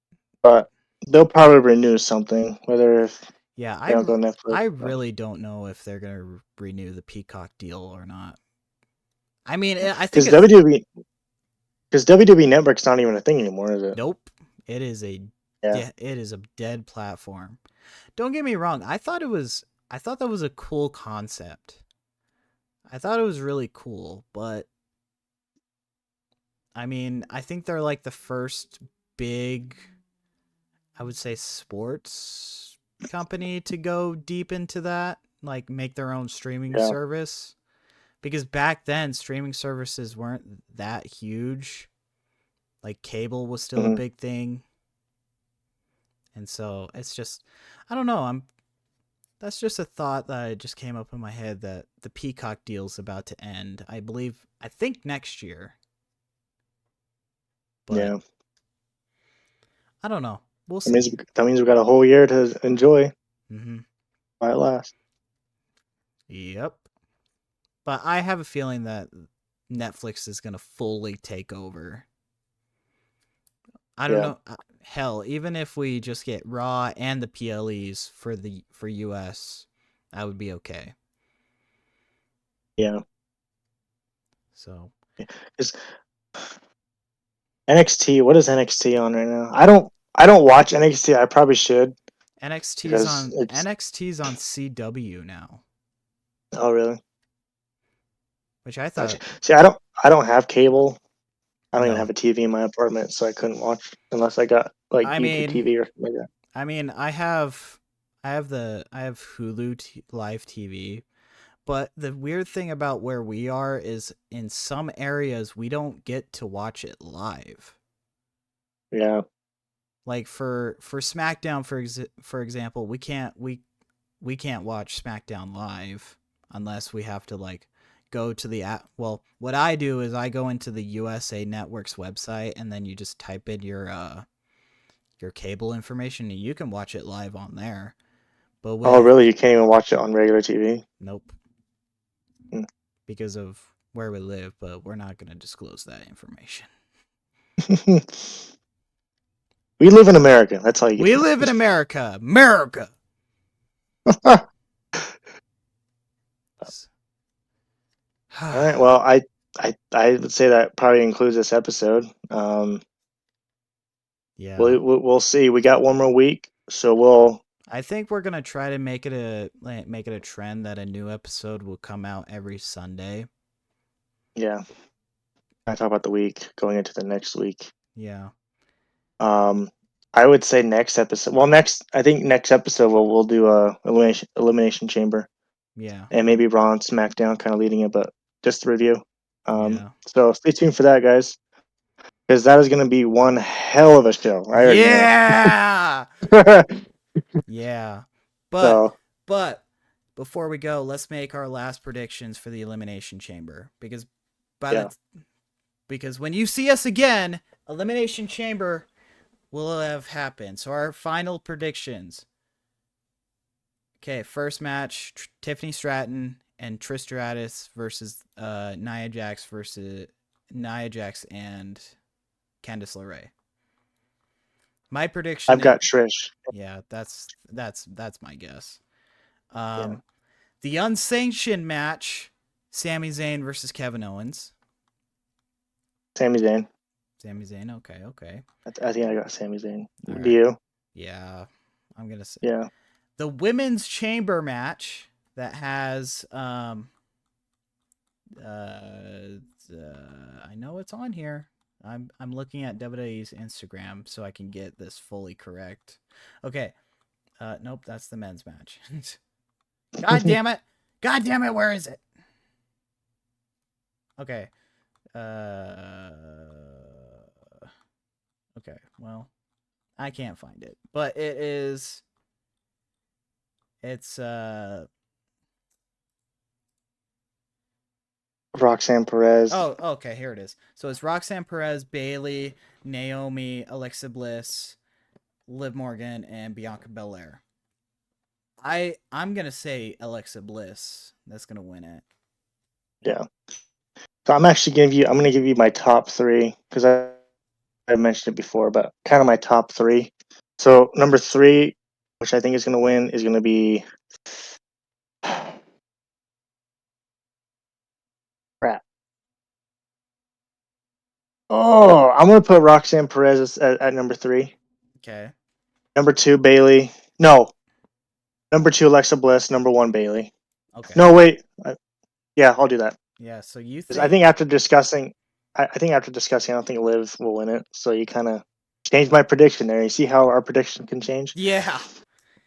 But they'll probably renew something, whether if yeah, they don't go Netflix. I But really don't know if they're gonna renew the Peacock deal or not. I mean, I think because it's WWE Network's not even a thing anymore, is it? nope. It is a Yeah. yeah, it is a dead platform. Don't get me wrong. I thought that was a cool concept. I thought it was really cool, but I mean, I think they're like the first big, I would say, sports company to go deep into that, like make their own streaming Yeah. service. Because back then, streaming services weren't that huge. Like cable was still a Hmm. big thing. And so it's just, I don't know. That's just a thought that just came up in my head that the Peacock deal's about to end. I think next year, but Yeah. I don't know. We'll That means see. that means we got a whole year to enjoy Mm-hmm. while it lasts. Yep. But I have a feeling that Netflix is going to fully take over. I don't Yeah. know. Hell, even if we just get Raw and the PLEs for US, that would be okay. Yeah. So Because NXT, what is NXT on right now? I don't watch NXT. I probably should because it's NXT's on CW now, oh really? which I Gotcha. thought See, I don't have cable. I don't even have no. a TV in my apartment, so I couldn't watch unless I got like I YouTube mean, TV or something like that. I have Hulu live TV, but the weird thing about where we are is in some areas we don't get to watch it live. Yeah. Like for SmackDown for example, we can't watch SmackDown live unless we have to like go to the app. Well, what I do is I go into the USA Network's website and then you just type in your cable information and you can watch it live on there. But Oh, with really? You can't even watch it on regular TV? nope, Hmm. because of where we live, but we're not going to disclose that information. We live in America. That's how you get We to know. live in America. America. All right. Well, I would say that probably includes this episode. Yeah. We'll see. We got one more week, so we'll I think we're gonna try to make it a trend that a new episode will come out every Sunday. yeah. I talk about the week going into the next week. Yeah. Um, I would say next episode. Well, I think next episode we'll do a elimination chamber Yeah. and maybe Raw and SmackDown kind of leading it, but just the review. Yeah. So stay tuned for that, guys, because that is going to be one hell of a show. I already know. Yeah. Yeah. But So but before we go, let's make our last predictions for the Elimination Chamber because yeah, because when you see us again, Elimination Chamber will have happened. So our final predictions. Okay, first match: Tiffany Stratton and Trish Stratus versus Nia Jax and Candice LeRae. My prediction I've is got Trish. yeah, that's my guess. Yeah, The unsanctioned match: Sami Zayn versus Kevin Owens. Sami Zayn. Sami Zayn, okay. I think I got Sami Zayn. All Do right. you? Yeah, I'm gonna say Yeah. the women's chamber match that has I know it's on here. I'm looking at WWE's Instagram so I can get this fully correct. Okay. Nope, that's the men's match. God damn it. God damn it, where is it? Okay. Okay, well, I can't find it. But it's Roxanne Perez. oh, okay, here it is. So it's Roxanne Perez, Bailey, Naomi, Alexa Bliss, Liv Morgan, and Bianca Belair. I'm gonna say Alexa Bliss. That's gonna win it. Yeah. So I'm gonna give you my top three because I mentioned it before, but kind of my top three. So number three, which I think is gonna win, is gonna be crap. Oh, I'm gonna put Roxanne Perez at number three. Okay. Number two, Bailey. No, number two, Alexa Bliss. Number one, Bailey. Okay. No, wait. Yeah, I'll do that. Yeah. So you 'Cause I think? think after discussing, I think after discussing, I don't think Liv will win it. So you kind of changed my prediction there. You see how our prediction can change? Yeah.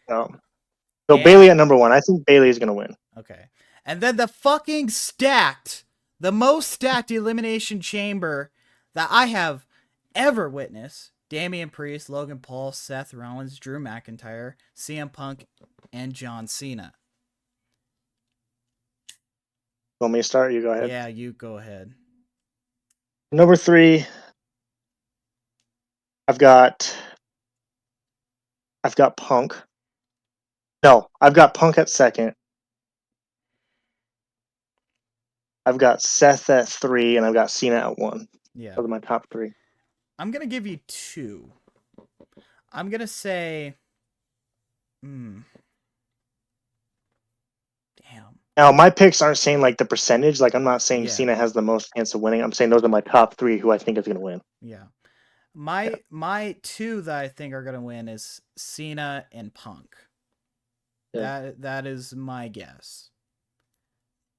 Um, so And Bailey at number one. I think Bailey is gonna win. okay. And then the most stacked elimination chamber that I have ever witnessed: Damian Priest, Logan Paul, Seth Rollins, Drew McIntyre, CM Punk, and John Cena. Want me to start? You go ahead. Yeah, you go ahead. Number three, I've got Punk. No, I've got Punk at second. I've got Seth at three, and I've got Cena at one. Yeah. Those are my top three. I'm going to give you two. I'm going to say damn. Now, my picks aren't saying like the percentage. Like I'm not saying Yeah. Cena has the most chance of winning. I'm saying those are my top three who I think is going to win. Yeah. My two that I think are going to win is Cena and Punk. Yeah. That is my guess.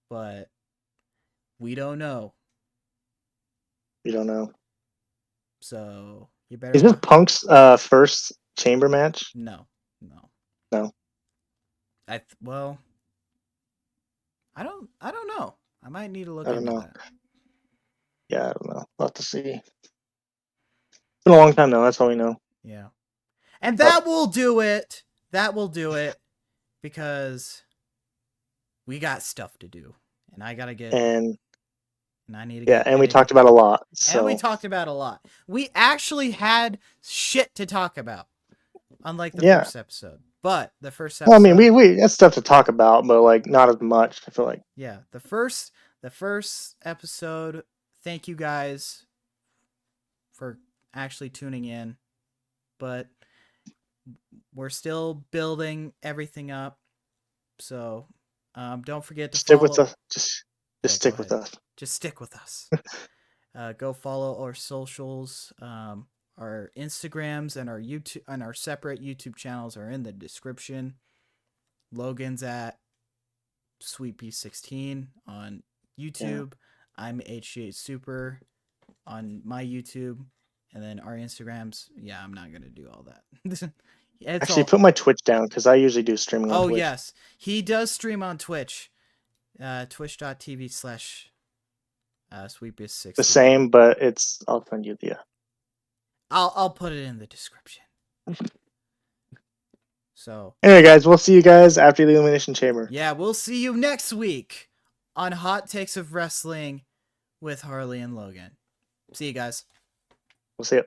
But we don't know. We don't know. So you better Is this Punk's first chamber match? No. No. Well, I don't know. I might need to look I don't into know. that. Yeah, I don't know. We'll have to see. It's been a long time though. That's all we know. Yeah. And that will do it. That will do it because we got stuff to do. And I got to get And I need to yeah, get and we talked about a lot. So And we talked about a lot. We actually had shit to talk about. Unlike the first episode. But the first episode Well, I mean, we that's stuff to talk about, but like not as much. I feel like. Yeah, the first episode. Thank you guys for actually tuning in, but we're still building everything up. So don't forget to Stick follow. with us. Just stick with us. Just stick with us. Go follow our socials. Our Instagrams and our YouTube and our separate YouTube channels are in the description. Logan's at Sweet P16 on YouTube. Yeah. I'm HGH Super on my YouTube. And then our Instagrams, yeah, I'm not gonna do all that. Actually, put my Twitch down because I usually do streaming on Oh Twitch. yes, he does stream on Twitch, twitch.tv/Sweepiest60. The same, but I'll send you the. I'll put it in the description. So anyway, guys, we'll see you guys after the Elimination Chamber. Yeah, we'll see you next week on Hot Takes of Wrestling with Harley and Logan. See you guys. We'll see you.